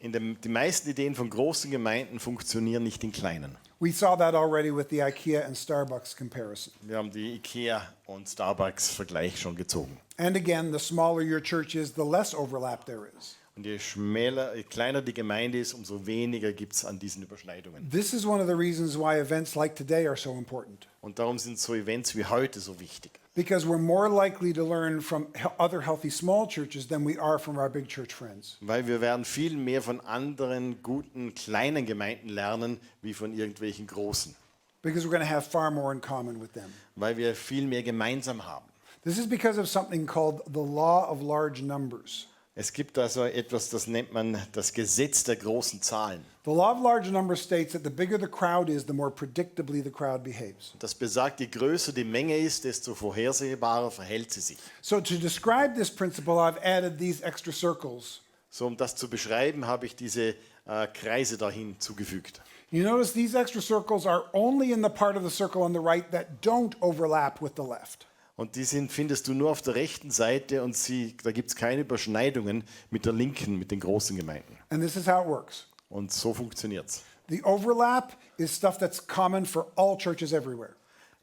Die meisten Ideen von großen Gemeinden funktionieren nicht in kleinen. We saw that already with the IKEA and Starbucks comparison. Wir haben die Ikea und Starbucks Vergleich schon gezogen. And again, the smaller your church is, the less overlap there is. Und je kleiner die Gemeinde ist, umso weniger gibt es an diesen Überschneidungen. This is one of the reasons why events like today are so important. Und darum sind so Events wie heute so wichtig. Because we're more likely to learn from other healthy small churches than we are from our big church friends. Weil wir werden viel mehr von anderen guten kleinen Gemeinden lernen, wie von irgendwelchen großen. Because we're going to have far more in common with them. Weil wir viel mehr gemeinsam haben. This is because of something called the law of large numbers. Es gibt also etwas, das nennt man das Gesetz der großen Zahlen. The law of large numbers states that the bigger the crowd is, the more predictably the crowd behaves. Das besagt, je größer die Menge ist, desto vorhersehbarer verhält sie sich. So to describe this principle, I've added these extra circles. So, um das zu beschreiben, habe ich diese Kreise dahin zugefügt. You notice these extra circles are only in the part of the circle on the right that don't overlap with the left. Und die findest du nur auf der rechten Seite und da gibt es keine Überschneidungen mit der linken, mit den großen Gemeinden. And this is how it works. Und so funktioniert es. The overlap is stuff that's common for all churches everywhere.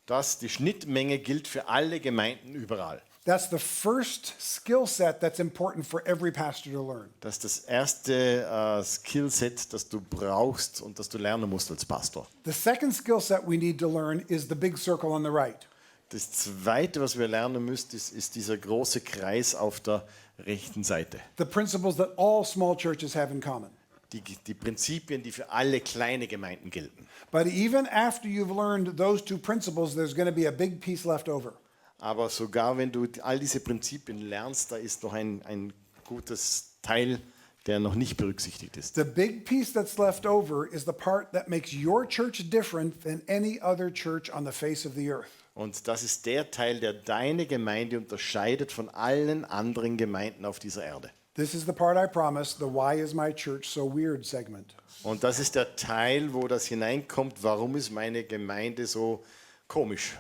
Die Schnittmenge gilt für alle Gemeinden überall. That's the first skill set that's important for every pastor to learn. Das ist das erste Skillset, das du brauchst und das du lernen musst als Pastor. The second skill set we need to learn is the big circle on the right. Das zweite, was wir lernen müssen, ist dieser große Kreis auf der rechten Seite. The principles that all small churches have in common. Die Prinzipien, die für alle kleine Gemeinden gelten. But even after you've learned those two principles, there's going to be a big piece left over. Aber sogar wenn du all diese Prinzipien lernst, da ist noch ein gutes Teil, der noch nicht berücksichtigt ist. The big piece that's left over is the part that makes your church different than any other church on the face of the earth. Und das ist der Teil, der deine Gemeinde unterscheidet von allen anderen Gemeinden auf dieser Erde. This is the part I promised, the why is my church so weird segment. Und das ist der Teil, wo das hineinkommt, warum ist meine Gemeinde so komisch?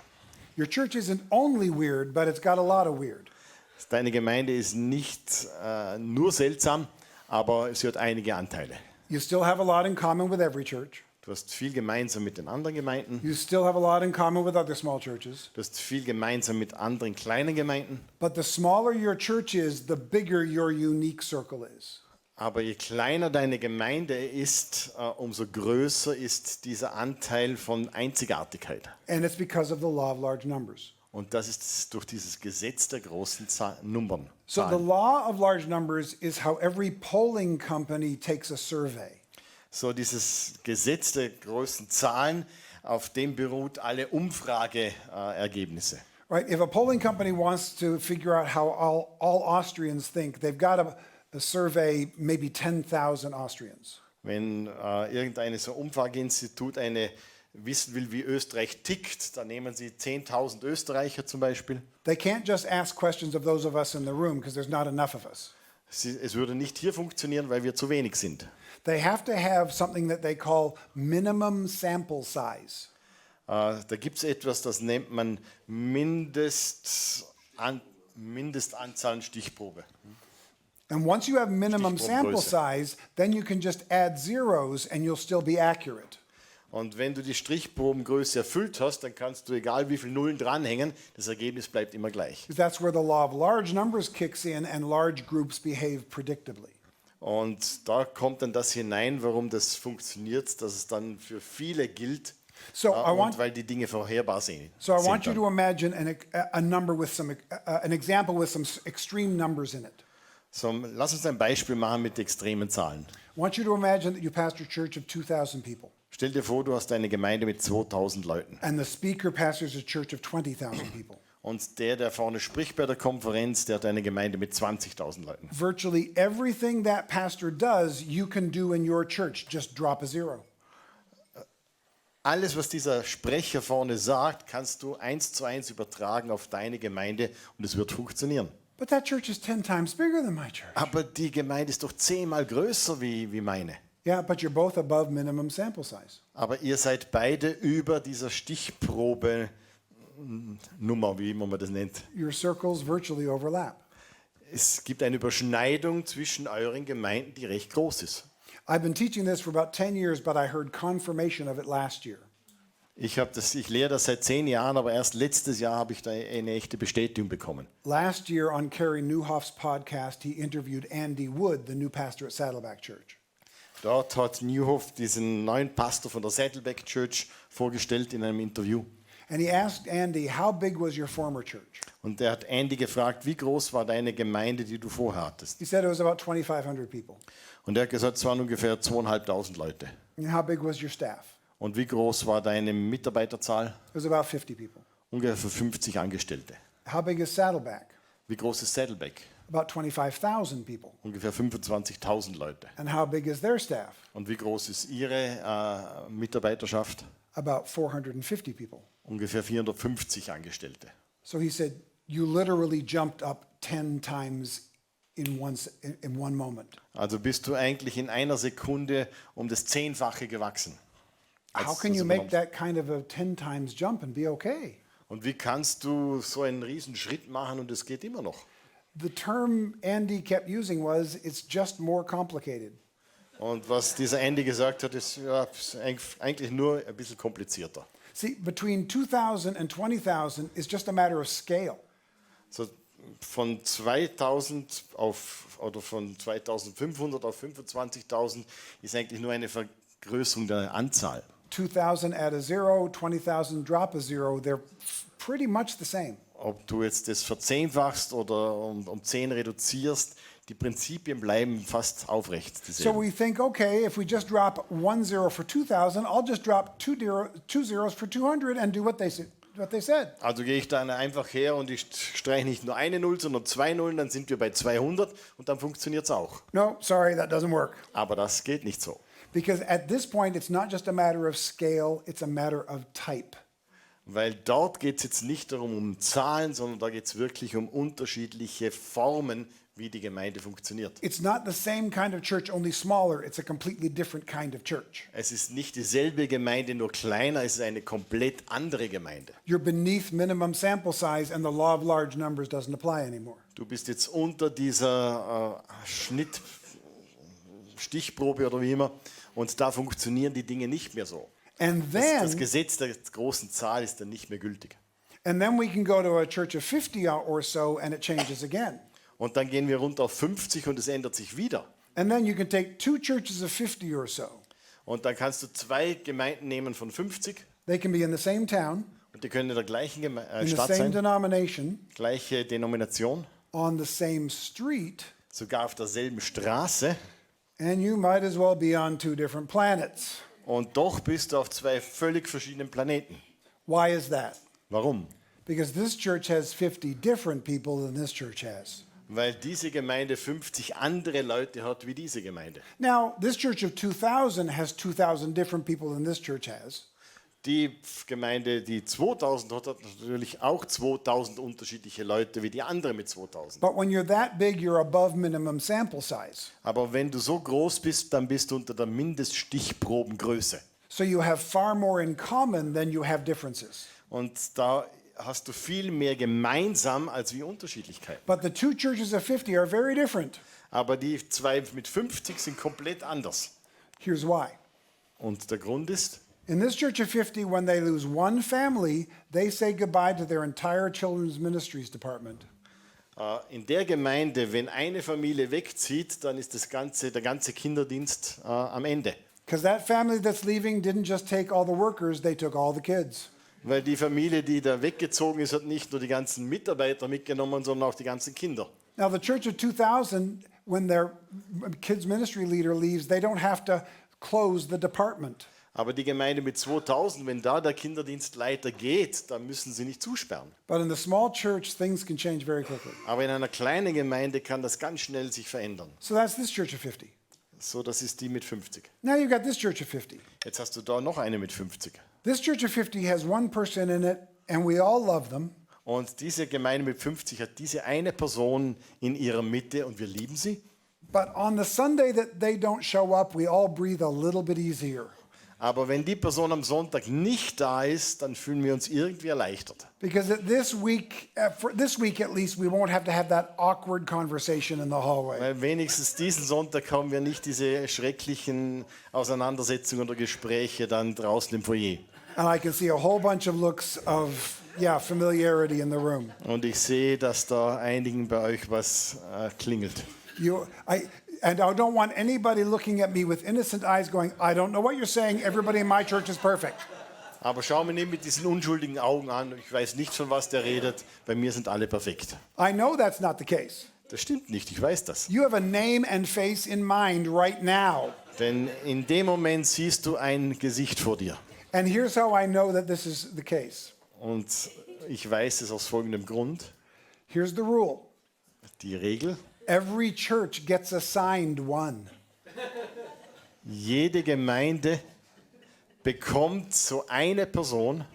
Your church isn't only weird, but it's got a lot of weird. Deine Gemeinde ist nicht nur seltsam, aber sie hat einige Anteile. You still have a lot in common with every church. Du hast viel gemeinsam mit den anderen Gemeinden. You still have a lot in common with other small churches. Du hast viel gemeinsam mit anderen kleinen Gemeinden. But the smaller your church is, the bigger your unique circle is. Aber je kleiner deine Gemeinde ist, umso größer ist dieser Anteil von Einzigartigkeit. And it's because of the law of large numbers. Und das ist durch dieses Gesetz der großen Nummern. So the law of large numbers is how every polling company takes a survey. So dieses Gesetz der großen Zahlen, auf dem beruht alle Umfrageergebnisse. Right? If a polling company wants to figure out how all Austrians think, they've got to survey maybe 10,000 Austrians. Wenn irgendein so Umfrageinstitut wissen will, wie Österreich tickt, dann nehmen sie 10.000 Österreicher zum Beispiel. They can't just ask questions of those of us in the room because there's not enough of us. Es würde nicht hier funktionieren, weil wir zu wenig sind. They have to have something that they call minimum sample size. Da gibt es etwas, das nennt man Mindestanzahl Stichprobe. And once you have minimum sample Stichprobengröße. size, then you can just add zeros and you'll still be accurate. Und wenn du die Strichprobengröße erfüllt hast, dann kannst du, egal wie viele Nullen dranhängen, das Ergebnis bleibt immer gleich. That's where the law of large numbers kicks in and large groups behave predictably. Und da kommt dann das hinein, warum das funktioniert, dass es dann für viele gilt, So und weil die Dinge vorherbar sind. So I want you to imagine a number with an example with some extreme numbers in it. So, lass uns ein Beispiel machen mit extremen Zahlen. I want you to imagine that you pastor a church of 2,000 people. Stell dir vor, du hast eine Gemeinde mit 2000 Leuten. And the speaker pastors a church of 20,000 people. Und der vorne spricht bei der Konferenz, der hat eine Gemeinde mit 20.000 Leuten. Virtually everything that pastor does, you can do in your church. Just drop a zero. Alles, was dieser Sprecher vorne sagt, kannst du 1:1 übertragen auf deine Gemeinde und es wird funktionieren. But that church is 10 times bigger than my church. Aber die Gemeinde ist doch 10-mal größer wie meine. Yeah, but you're both above minimum sample size. Aber ihr seid beide über dieser Stichprobe Nummer, wie immer man das nennt. Your circles virtually overlap. Es gibt eine Überschneidung zwischen euren Gemeinden, die recht groß ist. I've been teaching this for about 10 years, but I heard confirmation of it last year. Ich lehre das seit 10 Jahren, aber erst letztes Jahr habe ich da eine echte Bestätigung bekommen. Last year on Carrie Newhoff's podcast, he interviewed Andy Wood, the new pastor at Saddleback Church. Dort hat Newhoff diesen neuen Pastor von der Saddleback Church vorgestellt in einem Interview. And he asked Andy, how big was your former church? Und er hat Andy gefragt, wie groß war deine Gemeinde, die du vorher hattest? He said it was about 2,500 people. Und er hat gesagt, es waren ungefähr 2.500 Leute. And how big was your staff? Und wie groß war deine Mitarbeiterzahl? It was about 50 people. Ungefähr 50 Angestellte. How big is Saddleback? Wie groß ist Saddleback? About 25,000 people. ungefähr 25.000 Leute. And how big is their staff? Und wie groß ist Ihre Mitarbeiterschaft? About 450 people. Ungefähr 450 Angestellte. So he said, you literally jumped up 10 times in one moment. Also bist du eigentlich in einer Sekunde um das 10-fache gewachsen. How can you make that kind of a 10 times jump and be okay? Und wie kannst du so einen riesen Schritt machen und es geht immer noch? The term Andy kept using was, it's just more complicated. Und was dieser Andy gesagt hat, ist ja, eigentlich nur ein bisschen komplizierter. See, between 2,000 and 20,000 is just a matter of scale. So von 2000 oder von 2500 auf 25.000 ist eigentlich nur eine Vergrößerung der Anzahl. 2,000 add a zero, 20,000 drop a zero, they're pretty much the same. Ob du jetzt das verzehnfachst oder um 10 reduzierst, die Prinzipien bleiben fast aufrecht. So we think, okay, if we just drop 1 zero for 2,000, I'll just drop two zeros for 200 and do what they said. Also gehe ich dann einfach her und ich streiche nicht nur eine Null, sondern 2 Nullen, dann sind wir bei 200 und dann funktioniert es auch. No, sorry, that doesn't work. Aber das geht nicht so. Because at this point, it's not just a matter of scale, it's a matter of type. Weil dort geht es jetzt nicht darum, um Zahlen, sondern da geht es wirklich um unterschiedliche Formen, wie die Gemeinde funktioniert. It's not the same kind of church, only smaller. It's a completely different kind of church. Es ist nicht dieselbe Gemeinde, nur kleiner, es ist eine komplett andere Gemeinde. You're beneath minimum sample size and the law of large numbers doesn't apply anymore. Du bist jetzt unter dieser Stichprobe oder wie immer und da funktionieren die Dinge nicht mehr so. And Das then, Gesetz der großen Zahl ist dann nicht mehr gültig. and then we can go to a church of 50 or so and it changes again. Und dann gehen wir runter auf 50 und es ändert sich wieder. And then you can take two churches of 50 or so. Und dann kannst du 2 Gemeinden nehmen von 50 They can be in the same town, und die können in der gleichen in the Stadt same sein, denomination, gleiche Denomination, on the same street, sogar auf derselben Straße. and you might as well be on two different planets. Und doch bist du auf 2 völlig verschiedenen Planeten. Why is that? Warum? Because this church has 50 different people than this church has. Weil diese Gemeinde 50 andere Leute hat wie diese Gemeinde. Now, this church of 2,000 has 2,000 different people than this church has. Die Gemeinde, die 2000 hat, hat natürlich auch 2000 unterschiedliche Leute wie die andere mit 2000. But when you're that big, you're above minimum sample size. Aber wenn du so groß bist, dann bist du unter der Mindeststichprobengröße. So you have far more in common than you have differences. Und da hast du viel mehr gemeinsam als wie Unterschiedlichkeit. But the two churches of 50 are very different. Aber die 2 mit 50 sind komplett anders. Here's why. Und der Grund ist, In this church of 50, when they lose one family, they say goodbye to their entire children's ministries department. in der Gemeinde, wenn eine Familie wegzieht, dann ist der ganze Kinderdienst am Ende. Because that family that's leaving didn't just take all the workers, they took all the kids. Weil die Familie, die da weggezogen ist, hat nicht nur die ganzen Mitarbeiter mitgenommen, sondern auch die ganzen Kinder. Now, the church of 2000, when their kids' ministry leader leaves, they don't have to close the department. Aber die Gemeinde mit 2000, wenn da der Kinderdienstleiter geht, dann müssen sie nicht zusperren. But in the small church, things can change very quickly. Aber in einer kleinen Gemeinde kann das ganz schnell sich verändern. So that's this church of 50. So, das ist die mit 50. Now you've got this church of 50. Jetzt hast du da noch eine mit 50. This church of 50 has one person in it, and we all love them. Und diese Gemeinde mit 50 hat diese eine Person in ihrer Mitte und wir lieben sie. But on the Sunday that they don't show up, we all breathe a little bit easier. Aber wenn die Person am Sonntag nicht da ist, dann fühlen wir uns irgendwie erleichtert. Because this week, for this week at least, we won't have to have that awkward conversation in the hallway. Weil wenigstens diesen Sonntag haben wir nicht diese schrecklichen Auseinandersetzungen oder Gespräche dann draußen im Foyer. And I can see a whole bunch of looks of, familiarity in the room. Und ich sehe, dass da einigen bei euch was klingelt. And I don't want anybody looking at me with innocent eyes going, I don't know what you're saying, everybody in my church is perfect. Aber schau mir nicht mit diesen unschuldigen Augen an. Ich weiß nicht, von was der redet. Bei mir sind alle perfekt. I know that's not the case. Das stimmt nicht, ich weiß das. You have a name and face in mind right now. Denn in dem Moment siehst du ein Gesicht vor dir. And here's how I know that this is the case. Und ich weiß es aus folgendem Grund. Here's the rule. Die Regel, every church gets assigned one. jede Gemeinde bekommt so eine Person.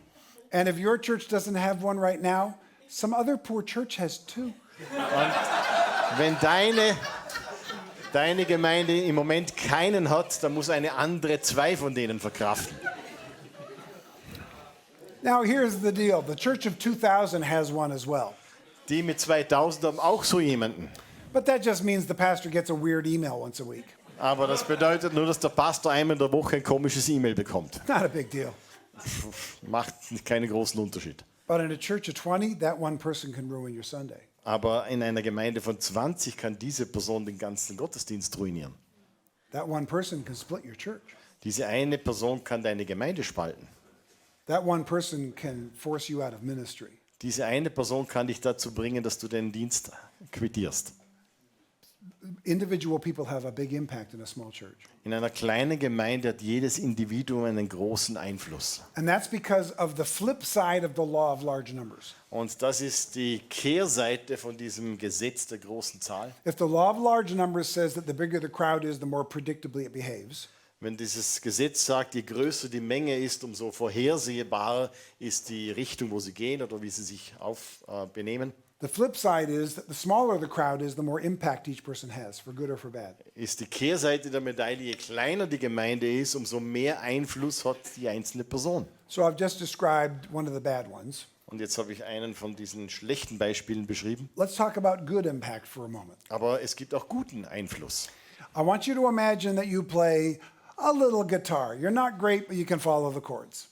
And if your church doesn't have one right now, some other poor church has two. Wenn deine Gemeinde im Moment keinen hat, dann muss eine andere 2 von denen verkraften. Now, here's the deal. The church of 2000 has one as well. Die mit 2000 haben auch so jemanden. But that just means the pastor gets a weird email once a week. Aber das bedeutet nur, dass der Pastor einmal in der Woche ein komisches E-Mail bekommt. Not a big deal. Macht keinen großen Unterschied. But in a church of 20, that one person can ruin your Sunday. Aber in einer Gemeinde von 20 kann diese Person den ganzen Gottesdienst ruinieren. That one person can split your church. Diese eine Person kann deine Gemeinde spalten. That one person can force you out of ministry. Diese eine Person kann dich dazu bringen, dass du den Dienst quittierst. Individual people have a big impact in a small church. In einer kleinen Gemeinde hat jedes Individuum einen großen Einfluss. And that's because of the flip side of the law of large numbers. Und das ist die Kehrseite von diesem Gesetz der großen Zahl. If the law of large numbers says that the bigger the crowd is, the more predictably it behaves, Wenn dieses Gesetz sagt, je größer die Menge ist, umso vorhersehbarer ist die Richtung, wo sie gehen oder wie sie sich benehmen, the flip side is that the smaller the crowd is, the more impact each person has, for good or for bad. ist die Kehrseite der Medaille, je kleiner die Gemeinde ist, umso mehr Einfluss hat die einzelne Person. So I've just described one of the bad ones. Und jetzt habe ich einen von diesen schlechten Beispielen beschrieben. Let's talk about good impact for a moment. Aber es gibt auch guten Einfluss. I want you to imagine that you play a little guitar. You're not great, but you can follow the chords.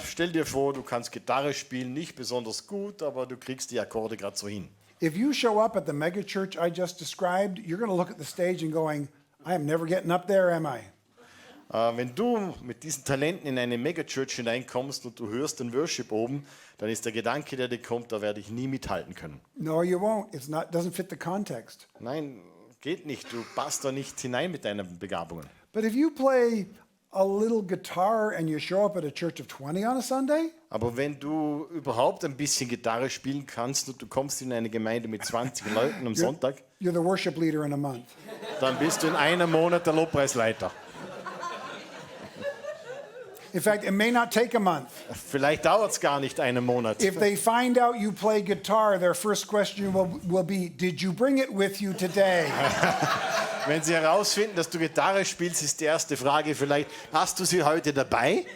Stell dir vor, du kannst Gitarre spielen, nicht besonders gut, aber du kriegst die Akkorde gerade so hin. If you show up at the mega church I just described, you're going to look at the stage and going, I am never getting up there, am I? Wenn du mit diesen Talenten in eine Megachurch hineinkommst und du hörst den Worship oben, dann ist der Gedanke, der dir kommt, da werde ich nie mithalten können. No, you won't. It's not. Doesn't fit the context. Nein, geht nicht. Du passt da nicht hinein mit deinen Begabungen. But if you play a little guitar and you show up at a church of 20 on a Sunday, Aber wenn du überhaupt ein bisschen Gitarre spielen kannst und du kommst in eine Gemeinde mit 20 Leuten am Sonntag, you're the worship leader in a month. dann bist du in einem Monat der Lobpreisleiter. In fact, it may not take a month. Vielleicht dauert es gar nicht einen Monat. If they find out you play guitar, their first question will be, did you bring it with you today? Wenn sie herausfinden, dass du Gitarre spielst, ist die erste Frage vielleicht, hast du sie heute dabei?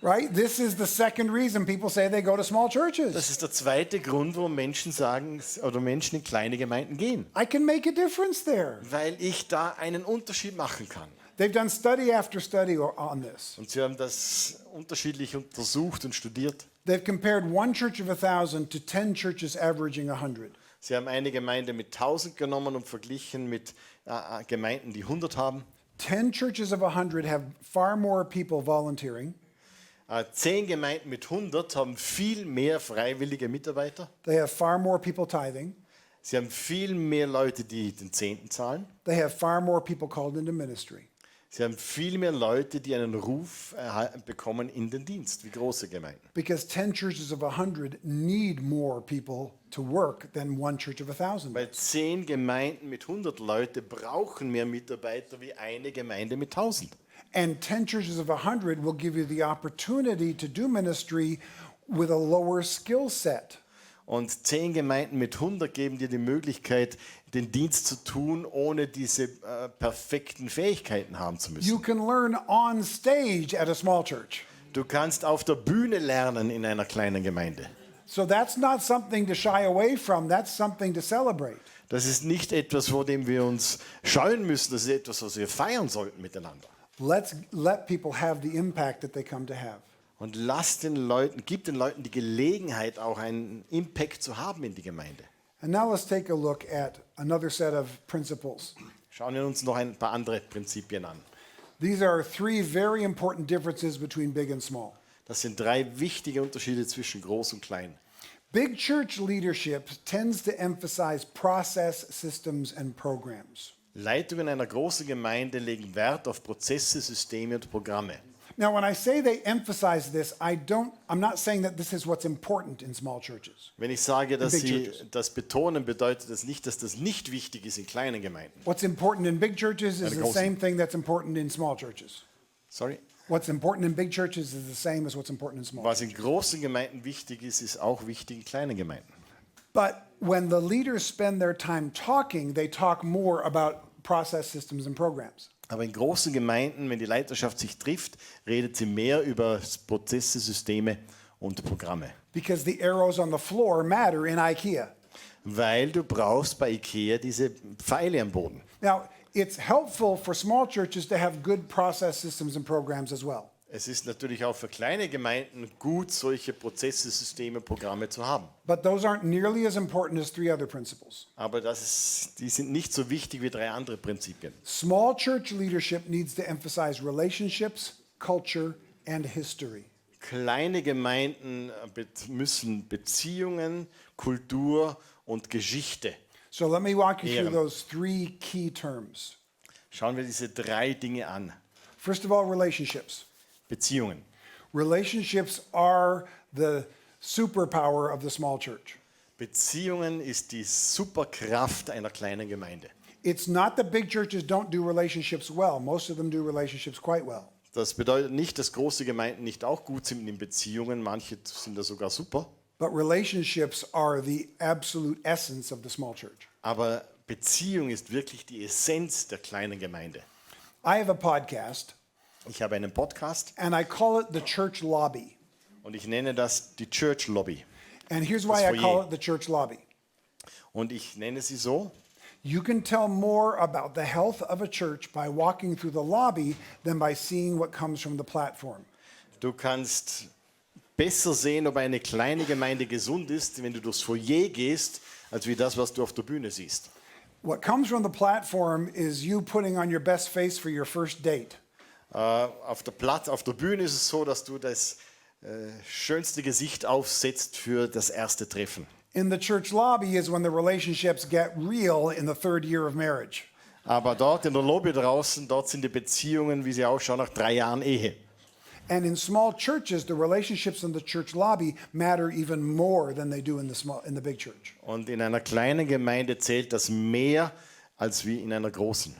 Right? This is the second reason people say they go to small churches. Das ist der zweite Grund, warum Menschen sagen oder Menschen in kleine Gemeinden gehen. I can make a difference there. Weil ich da einen Unterschied machen kann. They've done study after study on this. Und sie haben das unterschiedlich untersucht und studiert. They've compared one church of 1,000 to 10 churches averaging 100. Sie haben eine Gemeinde mit 1000 genommen und verglichen mit Gemeinden, die 100 haben. 10 churches of 100 have far more people volunteering. 10 Gemeinden mit 100 haben viel mehr freiwillige Mitarbeiter. They have far more people tithing. Sie haben viel mehr Leute, die den Zehnten zahlen. They have far more people called into ministry. Sie haben viel mehr Leute, die einen Ruf bekommen in den Dienst, wie große Gemeinden. Because 10 churches of 100 need more people to work than one church of 1,000. Weil 10 Gemeinden mit 100 Leute brauchen mehr Mitarbeiter wie eine Gemeinde mit 1000. And 10 churches of 100 will give you the opportunity to do ministry with a lower skill set. Und 10 Gemeinden mit 100 geben dir die Möglichkeit, den Dienst zu tun, ohne diese perfekten Fähigkeiten haben zu müssen. You can learn on stage at a small church. Du kannst auf der Bühne lernen in einer kleinen Gemeinde. So that's not something to shy away from, that's something to celebrate. Das ist nicht etwas, vor dem wir uns scheuen müssen, das ist etwas, was wir feiern sollten miteinander. Let people have the impact that they come to have. Und gib den Leuten die Gelegenheit, auch einen Impact zu haben in die Gemeinde. And now let's take a look at another set of principles. Schauen wir uns noch ein paar andere Prinzipien an. These are 3 very important differences between big and small. Das sind 3 wichtige Unterschiede zwischen groß und klein. Big church leadership tends to emphasize process, systems, and programs. Leitungen einer großen Gemeinde legen Wert auf Prozesse, Systeme und Programme. Now, when I say they emphasize this, I'm not saying that this is what's important in small churches. Wenn ich sage, dass big sie churches. das betonen, bedeutet das nicht, dass das nicht wichtig ist in kleinen Gemeinden. What's important in big churches is the großen. same thing that's important in small churches. Sorry? What's important in big churches is the same as what's important in small Was churches. in großen Gemeinden wichtig ist auch wichtig in kleinen Gemeinden. But when the leaders spend their time talking, they talk more about process systems and programs. Aber in großen Gemeinden, wenn die Leiterschaft sich trifft, redet sie mehr über Prozesse, Systeme und Programme. Because the arrows on the floor matter in IKEA. Weil du brauchst bei IKEA diese Pfeile am Boden. Now, it's helpful for small churches to have good process systems and programs as well. Es ist natürlich auch für kleine Gemeinden gut, solche Prozesse, Systeme, Programme zu haben. But those aren't nearly as important as three other principles. Aber die sind nicht so wichtig wie 3 andere Prinzipien. Small church leadership needs to emphasize relationships, culture, and history. Kleine Gemeinden müssen Beziehungen, Kultur und Geschichte. So let me walk you through Ehren. those three key terms. Schauen wir diese 3 Dinge an. First of all, relationships. Beziehungen. Relationships are the superpower of the small church. Beziehungen ist die Superkraft einer kleinen Gemeinde. It's not that big churches don't do relationships well. Most of them do relationships quite well. Das bedeutet nicht, dass große Gemeinden nicht auch gut sind in Beziehungen. Manche sind da sogar super. But relationships are the absolute essence of the small church. Aber Beziehung ist wirklich die Essenz der kleinen Gemeinde. I have a podcast, Ich habe einen Podcast and I call it the church lobby. und ich nenne das die Church Lobby. And here's why Das I call Foyer. it the church lobby. Und ich nenne sie so, You can tell more about the health of a church by walking through the lobby than by seeing what comes from the platform. du kannst besser sehen, ob eine kleine Gemeinde gesund ist, wenn du durchs Foyer gehst, als wie das, was du auf der Bühne siehst. What comes from the platform is you putting on your best face for your first date. Auf der Bühne ist es so, dass du das schönste Gesicht aufsetzt für das erste Treffen. In the church lobby is when the relationships get real in the third year of marriage. Aber dort in der Lobby draußen, dort sind die Beziehungen, wie sie ausschauen, nach 3 Jahren Ehe. And in small churches, the relationships in the church lobby matter even more than they do in the big church. Und in einer kleinen Gemeinde zählt das mehr als wie in einer großen.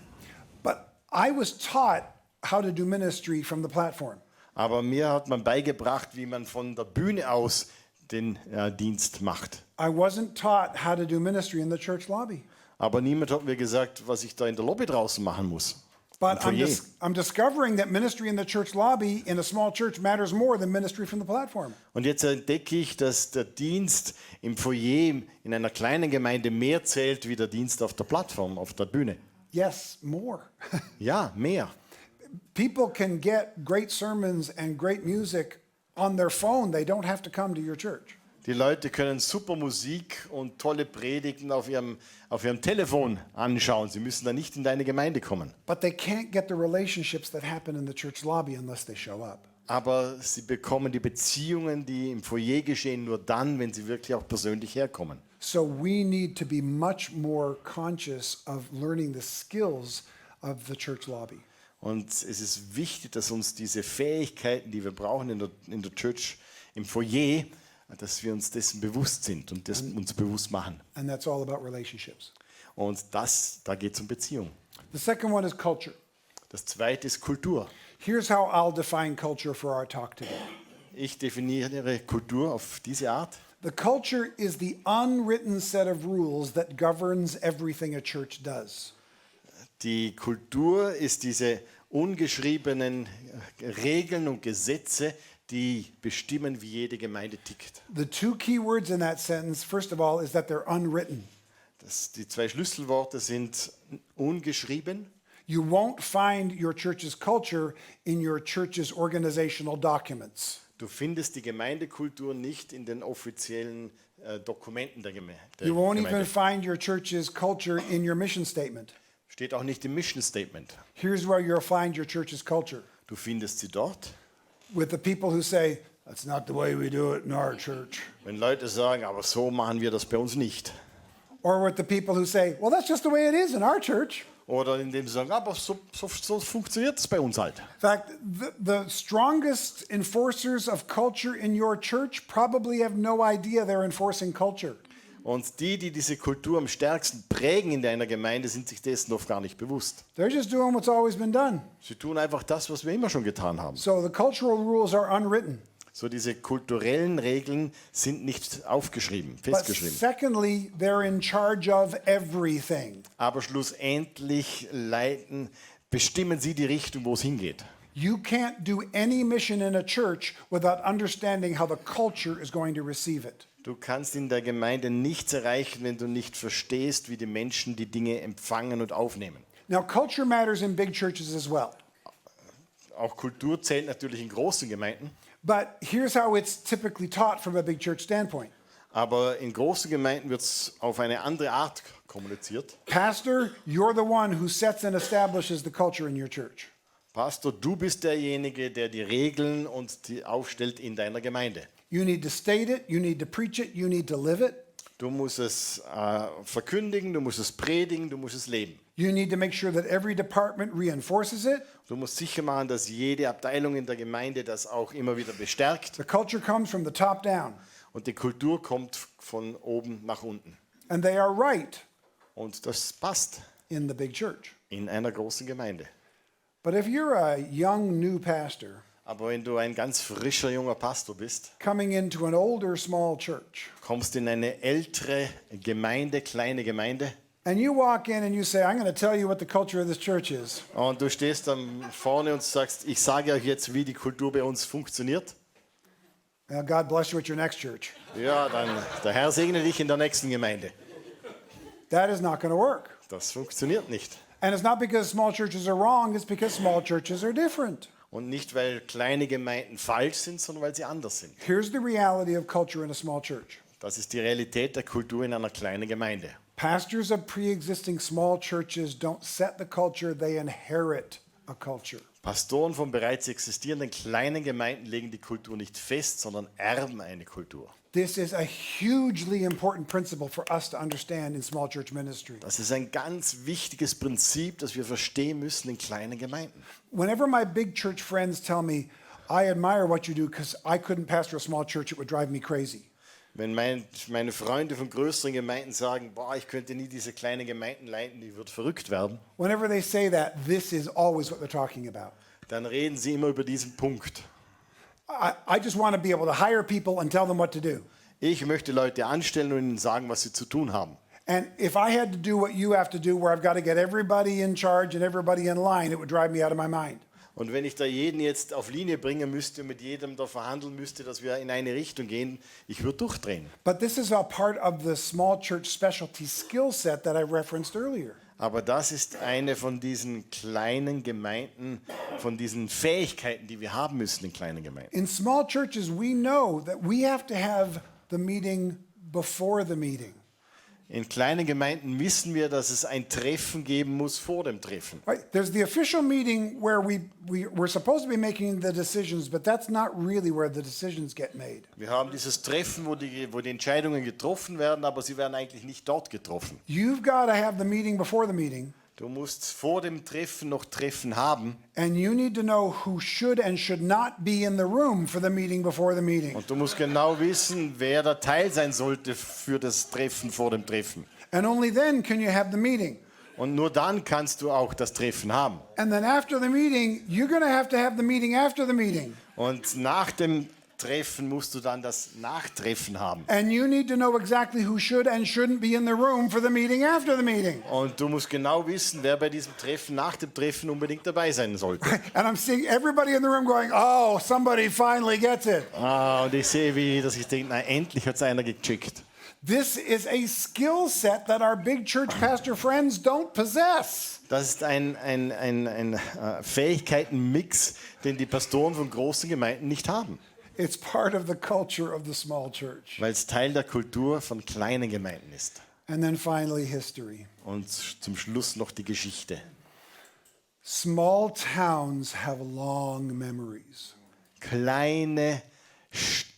But I was taught how to do ministry from the platform. Aber mir hat man beigebracht, wie man von der Bühne aus den Dienst macht. I wasn't taught how to do ministry in the church lobby. Aber niemand hat mir gesagt, was ich da in der Lobby draußen machen muss. But Im Foyer. I'm discovering that ministry in the church lobby in a small church matters more than ministry from the platform. Und jetzt entdecke ich, dass der Dienst im Foyer in einer kleinen Gemeinde mehr zählt wie der Dienst auf der Plattform, auf der Bühne. Yes, more. Ja, mehr. People can get great sermons and great music on their phone. They don't have to come to your church. Die Leute können super Musik und tolle Predigten auf ihrem Telefon anschauen. Sie müssen da nicht in deine Gemeinde kommen. But they can't get the relationships that happen in the church lobby unless they show up. Aber sie bekommen die Beziehungen, die im Foyer geschehen, nur dann, wenn sie wirklich auch persönlich herkommen. So we need to be much more conscious of learning the skills of the church lobby. Und es ist wichtig, dass uns diese Fähigkeiten, die wir brauchen in der Church, im Foyer, dass wir uns dessen bewusst sind und das uns bewusst machen. And that's all about relationships. Und da geht es um Beziehung. The second one is culture. Das zweite ist Kultur. Here's how I'll define culture for our talk today. Ich definiere Kultur auf diese Art. The culture is the unwritten set of rules that governs everything a church does. Die Kultur ist diese ungeschriebenen Regeln und Gesetze, die bestimmen, wie jede Gemeinde tickt. The two key words in that sentence, first of all, is that they're unwritten. Die 2 Schlüsselworte sind ungeschrieben. You won't find your church's culture in your church's organizational documents. Du findest die Gemeindekultur nicht in den offiziellen Dokumenten der Gemeinde. You won't even find your church's culture in your mission statement. Steht auch nicht im Mission Statement. Here's where you'll find your church's culture. Du findest sie dort, With the people who say, that's not the way we do it in our church. wenn Leute sagen, aber so machen wir das bei uns nicht. Or with the people who say, well, that's just the way it is in our church. Oder indem sie sagen, aber so funktioniert es bei uns halt. In fact, the strongest enforcers of culture in your church probably have no idea they're enforcing culture. Und die diese Kultur am stärksten prägen in deiner Gemeinde, sind sich dessen oft gar nicht bewusst. They're just doing what's always been done. Sie tun einfach das, was wir immer schon getan haben. So the cultural rules are unwritten. So diese kulturellen Regeln sind nicht aufgeschrieben, But festgeschrieben. secondly, they're in charge of everything. Aber schlussendlich bestimmen sie die Richtung, wo es hingeht. You can't do any mission in a church without understanding how the culture is going to receive it. Du kannst in der Gemeinde nichts erreichen, wenn du nicht verstehst, wie die Menschen die Dinge empfangen und aufnehmen. Now, culture matters in big churches as well. Auch Kultur zählt natürlich in großen Gemeinden, But here's how it's typically taught from a big church standpoint. aber in großen Gemeinden wird es auf eine andere Art kommuniziert. Pastor, you're the one who sets and establishes the culture in your church. Pastor, du bist derjenige, der die Regeln und die aufstellt in deiner Gemeinde. You need to state it, you need to preach it, you need to live it. Du musst es verkündigen, du musst es predigen, du musst es leben. You need to make sure that every department reinforces it. Du musst sicher machen, dass jede Abteilung in der Gemeinde das auch immer wieder bestärkt. The culture comes from the top down. Und die Kultur kommt von oben nach unten. And they are right Und das passt in the big church. in einer großen Gemeinde. But if you're a young new pastor Aber wenn du ein ganz frischer junger Pastor bist, coming into an older small church, kommst in eine ältere Gemeinde, kleine Gemeinde, and you walk in and you say, I'm going to tell you what the culture of this church is. und du stehst dann vorne und sagst, ich sage euch jetzt, wie die Kultur bei uns funktioniert. Well, God bless you at your next church. Ja, dann der Herr segne dich in der nächsten Gemeinde. That is not going to work. Das funktioniert nicht. And it's not because small churches are wrong, it's because small churches are different. Und nicht, weil kleine Gemeinden falsch sind, sondern weil sie anders sind. Here's the reality of culture in a small church. Das ist die Realität der Kultur in einer kleinen Gemeinde. Pastors of pre-existing small churches don't set the culture, they inherit a culture. Pastoren von bereits existierenden kleinen Gemeinden legen die Kultur nicht fest, sondern erben eine Kultur. This is a hugely important principle for us to understand in small church ministry. Das ist ein ganz wichtiges Prinzip, das wir verstehen müssen in kleinen Gemeinden. Whenever my big church friends tell me, I admire what you do because I couldn't pastor a small church, it would drive me crazy. Wenn meine Freunde von größeren Gemeinden sagen, boah, ich könnte nie diese kleinen Gemeinden leiten, die wird verrückt werden, Whenever they say that, this is always what they're talking about. dann reden sie immer über diesen Punkt. I just want to be able to hire people and tell them what to do. Ich möchte Leute anstellen und ihnen sagen, was sie zu tun haben. And if I had to do what you have to do, where I've got to get everybody in charge and everybody in line, it would drive me out of my mind. Und wenn ich da jeden jetzt auf Linie bringen müsste, mit jedem da verhandeln müsste, dass wir in eine Richtung gehen, ich würde durchdrehen. But this is a part of the small church specialty skill set that I referenced earlier. Aber das ist eine von diesen kleinen Gemeinden, von diesen Fähigkeiten, die wir haben müssen in kleinen Gemeinden. In small churches, we know that we have to have the meeting before the meeting. In kleinen Gemeinden wissen wir, dass es ein Treffen geben muss vor dem Treffen. Right? There's the official meeting where we're supposed to be making the decisions, but that's not really where the decisions get made. Wir haben dieses Treffen, wo die Entscheidungen getroffen werden, aber sie werden eigentlich nicht dort getroffen. You've got to have the meeting before the meeting, Du musst vor dem Treffen noch Treffen haben and you need to know who should and should not be in the room for the meeting before the meeting. und du musst genau wissen, wer da Teil sein sollte für das Treffen vor dem Treffen. And only then can you have the meeting. Und nur dann kannst du auch das Treffen haben. And then after the meeting, you're going to have the meeting after the meeting. Und nach dem Treffen musst du dann das Nachtreffen haben. And you need to know exactly who should and shouldn't be in the room for the meeting after the meeting. Und du musst genau wissen, wer bei diesem Treffen nach dem Treffen unbedingt dabei sein sollte. And I'm seeing everybody in the room going, oh, somebody finally gets it. Und ich sehe, dass ich denke, na, endlich hat es einer gecheckt. This is a skill set that our big church pastor friends don't possess. Das ist ein Fähigkeitenmix, den die Pastoren von großen Gemeinden nicht haben. It's part of the culture of the small church. Weil es Teil der Kultur von kleinen Gemeinden ist. And then finally, history. Und zum Schluss noch die Geschichte. Small towns have long memories. Kleine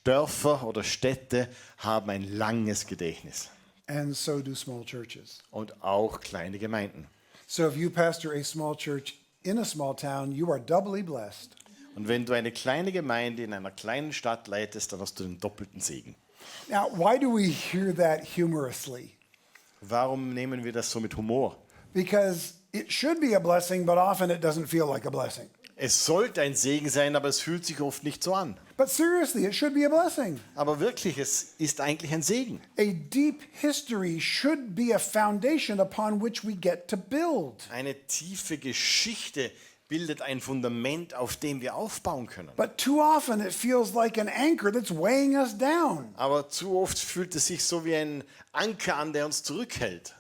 Dörfer oder Städte haben ein langes Gedächtnis. And so do small churches. Und auch kleine Gemeinden. So if you pastor a small church in a small town, you are doubly blessed. Und wenn du eine kleine Gemeinde in einer kleinen Stadt leitest, dann hast du den doppelten Segen. Now, why do we hear that humorously? Warum nehmen wir das so mit Humor? Because it should be a blessing, but often it doesn't feel like a blessing. Es sollte ein Segen sein, aber es fühlt sich oft nicht so an. But seriously, it should be a blessing. Aber wirklich, es ist eigentlich ein Segen. A deep history should be a foundation upon which we get to build. Eine tiefe Geschichte bildet ein Fundament, auf dem wir aufbauen können. But too often it feels like an anchor that's weighing us down. Aber zu oft fühlt es sich so wie ein Anker an, der uns zurückhält.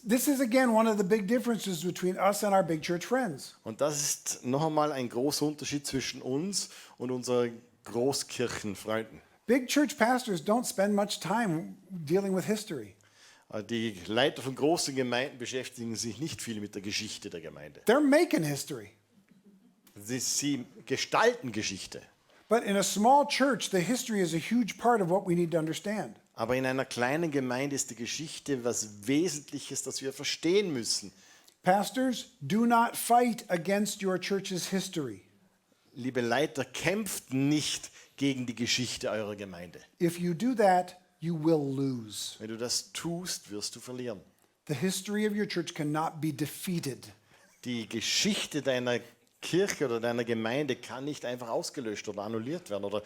This is again one of the big differences between us and our big church friends. Und das ist noch einmal ein großer Unterschied zwischen uns und unseren Großkirchenfreunden. Big church pastors don't spend much time dealing with history. Die Leiter von großen Gemeinden beschäftigen sich nicht viel mit der Geschichte der Gemeinde. They're making history. Sie gestalten Geschichte. But in a small church, the history is a huge part of what we need to understand. Aber in einer kleinen Gemeinde ist die Geschichte was Wesentliches, das wir verstehen müssen. Pastors, do not fight against your church's history. Liebe Leiter, kämpft nicht gegen die Geschichte eurer Gemeinde. If you do that, you will lose. Wenn du das tust, wirst du verlieren. The history of your church cannot be defeated. Die Geschichte deiner Kirche oder deiner Gemeinde kann nicht einfach ausgelöscht oder annulliert werden oder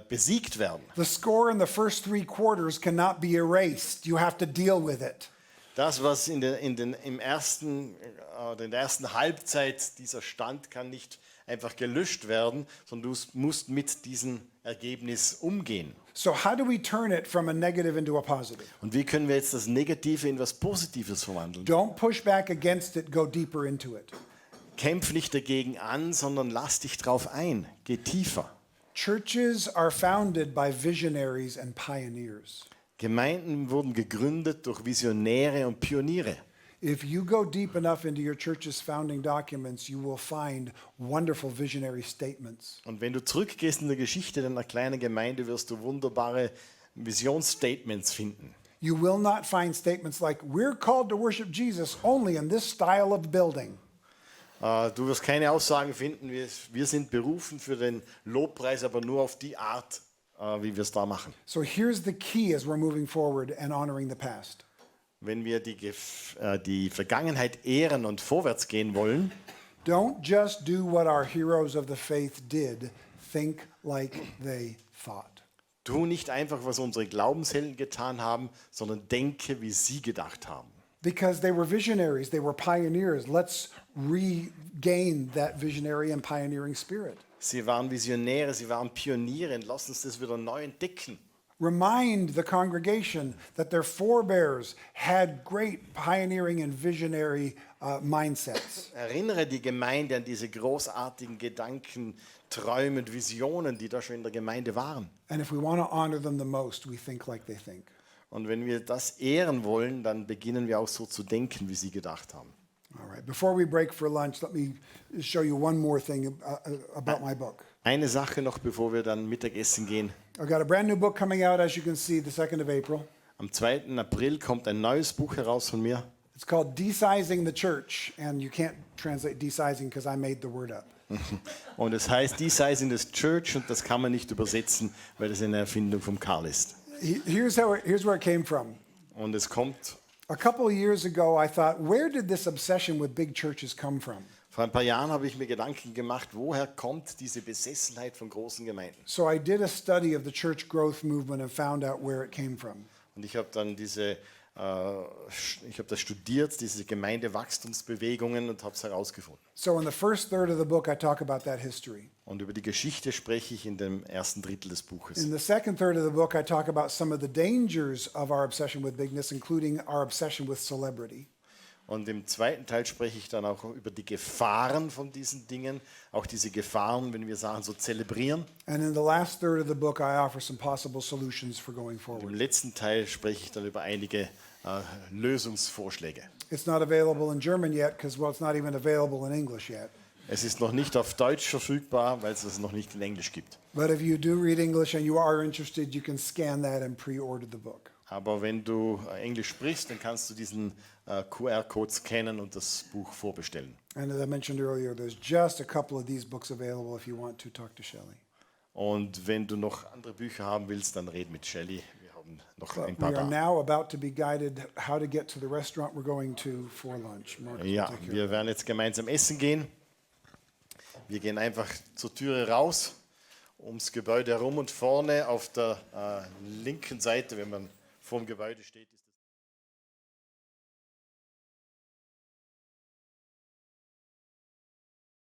besiegt werden. The score in the first 3 quarters cannot be erased. You have to deal with it. Das, was in der ersten Halbzeit dieser Stand kann nicht einfach gelöscht werden, sondern du musst mit diesem Ergebnis umgehen. So how do we turn it from a negative into a positive? Und wie können wir jetzt das Negative in was Positives verwandeln? Don't push back against it, go deeper into it. Kämpf nicht dagegen an, sondern lass dich drauf ein. Geh tiefer. Churches are founded by visionaries and pioneers. Gemeinden wurden gegründet durch Visionäre und Pioniere. If you go deep enough into your church's founding documents, you will find wonderful visionary statements. Und wenn du zurückgehst in der Geschichte deiner kleinen Gemeinde, wirst du wunderbare Visionsstatements finden. You will not find statements like, we're called to worship Jesus only in this style of building. Du wirst keine Aussagen finden, wir sind berufen für den Lobpreis, aber nur auf die Art, wie wir es da machen. So here's the key as we're moving forward and honoring the past. Wenn wir die Vergangenheit ehren und vorwärts gehen wollen, Don't just do what our heroes of the faith did. Think like they thought. tu nicht einfach, was unsere Glaubenshelden getan haben, sondern denke, wie sie gedacht haben. Because they were visionaries, they were pioneers. Let's regain that visionary and pioneering spirit. Sie waren Visionäre, sie waren Pioniere. Lass uns das wieder neu entdecken. Remind the congregation that their forebears had great pioneering and visionary mindsets. Erinnere die Gemeinde an diese großartigen Gedanken, Träume und Visionen, die da schon in der Gemeinde waren. And if we want to honor them the most, we think like they think. Und wenn wir das ehren wollen, dann beginnen wir auch so zu denken, wie sie gedacht haben. All right, before we break for lunch, let me show you one more thing about my book. Eine Sache noch, bevor wir dann Mittagessen gehen. I've got a brand new book coming out, as you can see, the 2nd of April. Am 2. April kommt ein neues Buch heraus von mir. It's called Desizing the Church, and you can't translate desizing because I made the word up. Und es heißt Desizing the Church und das kann man nicht übersetzen, weil das eine Erfindung von Karl ist. Here's where it came from. Und es kommt, A couple of years ago, I thought, where did this obsession with big churches come from? vor ein paar Jahren habe ich mir Gedanken gemacht, woher kommt diese Besessenheit von großen Gemeinden? So I did a study of the church growth movement and found out where it came from. Und ich habe dann das studiert, diese Gemeindewachstumsbewegungen und habe es herausgefunden. So in the first third of the book, I talk about that history. Und über die Geschichte spreche ich in dem ersten Drittel des Buches. In the second third of the book, I talk about some of the dangers of our obsession with bigness, including our obsession with celebrity. Und im zweiten Teil spreche ich dann auch über die Gefahren von diesen Dingen, auch diese Gefahren, wenn wir Sachen so zelebrieren. And in the last third of the book, I offer some possible solutions for going Im forward. letzten Teil spreche ich dann über einige Lösungsvorschläge. It's not available in German yet because, well, it's not even available in English yet. Es ist noch nicht auf Deutsch verfügbar, weil es noch nicht in Englisch gibt. But if you do read English and you are interested, you can scan that and pre-order the book. Aber wenn du Englisch sprichst, dann kannst du QR-Code scannen und das Buch vorbestellen. And as I mentioned earlier, there's just a couple of these books available if you want to talk to Shelley. Und wenn du noch andere Bücher haben willst, dann red mit Shelley. Wir haben noch ein We paar are da. now about to be guided how to get to the restaurant we're going to for lunch. Mark will Ja, take care wir werden jetzt gemeinsam essen gehen. Wir gehen einfach zur Türe raus, ums Gebäude herum und vorne auf der linken Seite, wenn man vor dem Gebäude steht, ist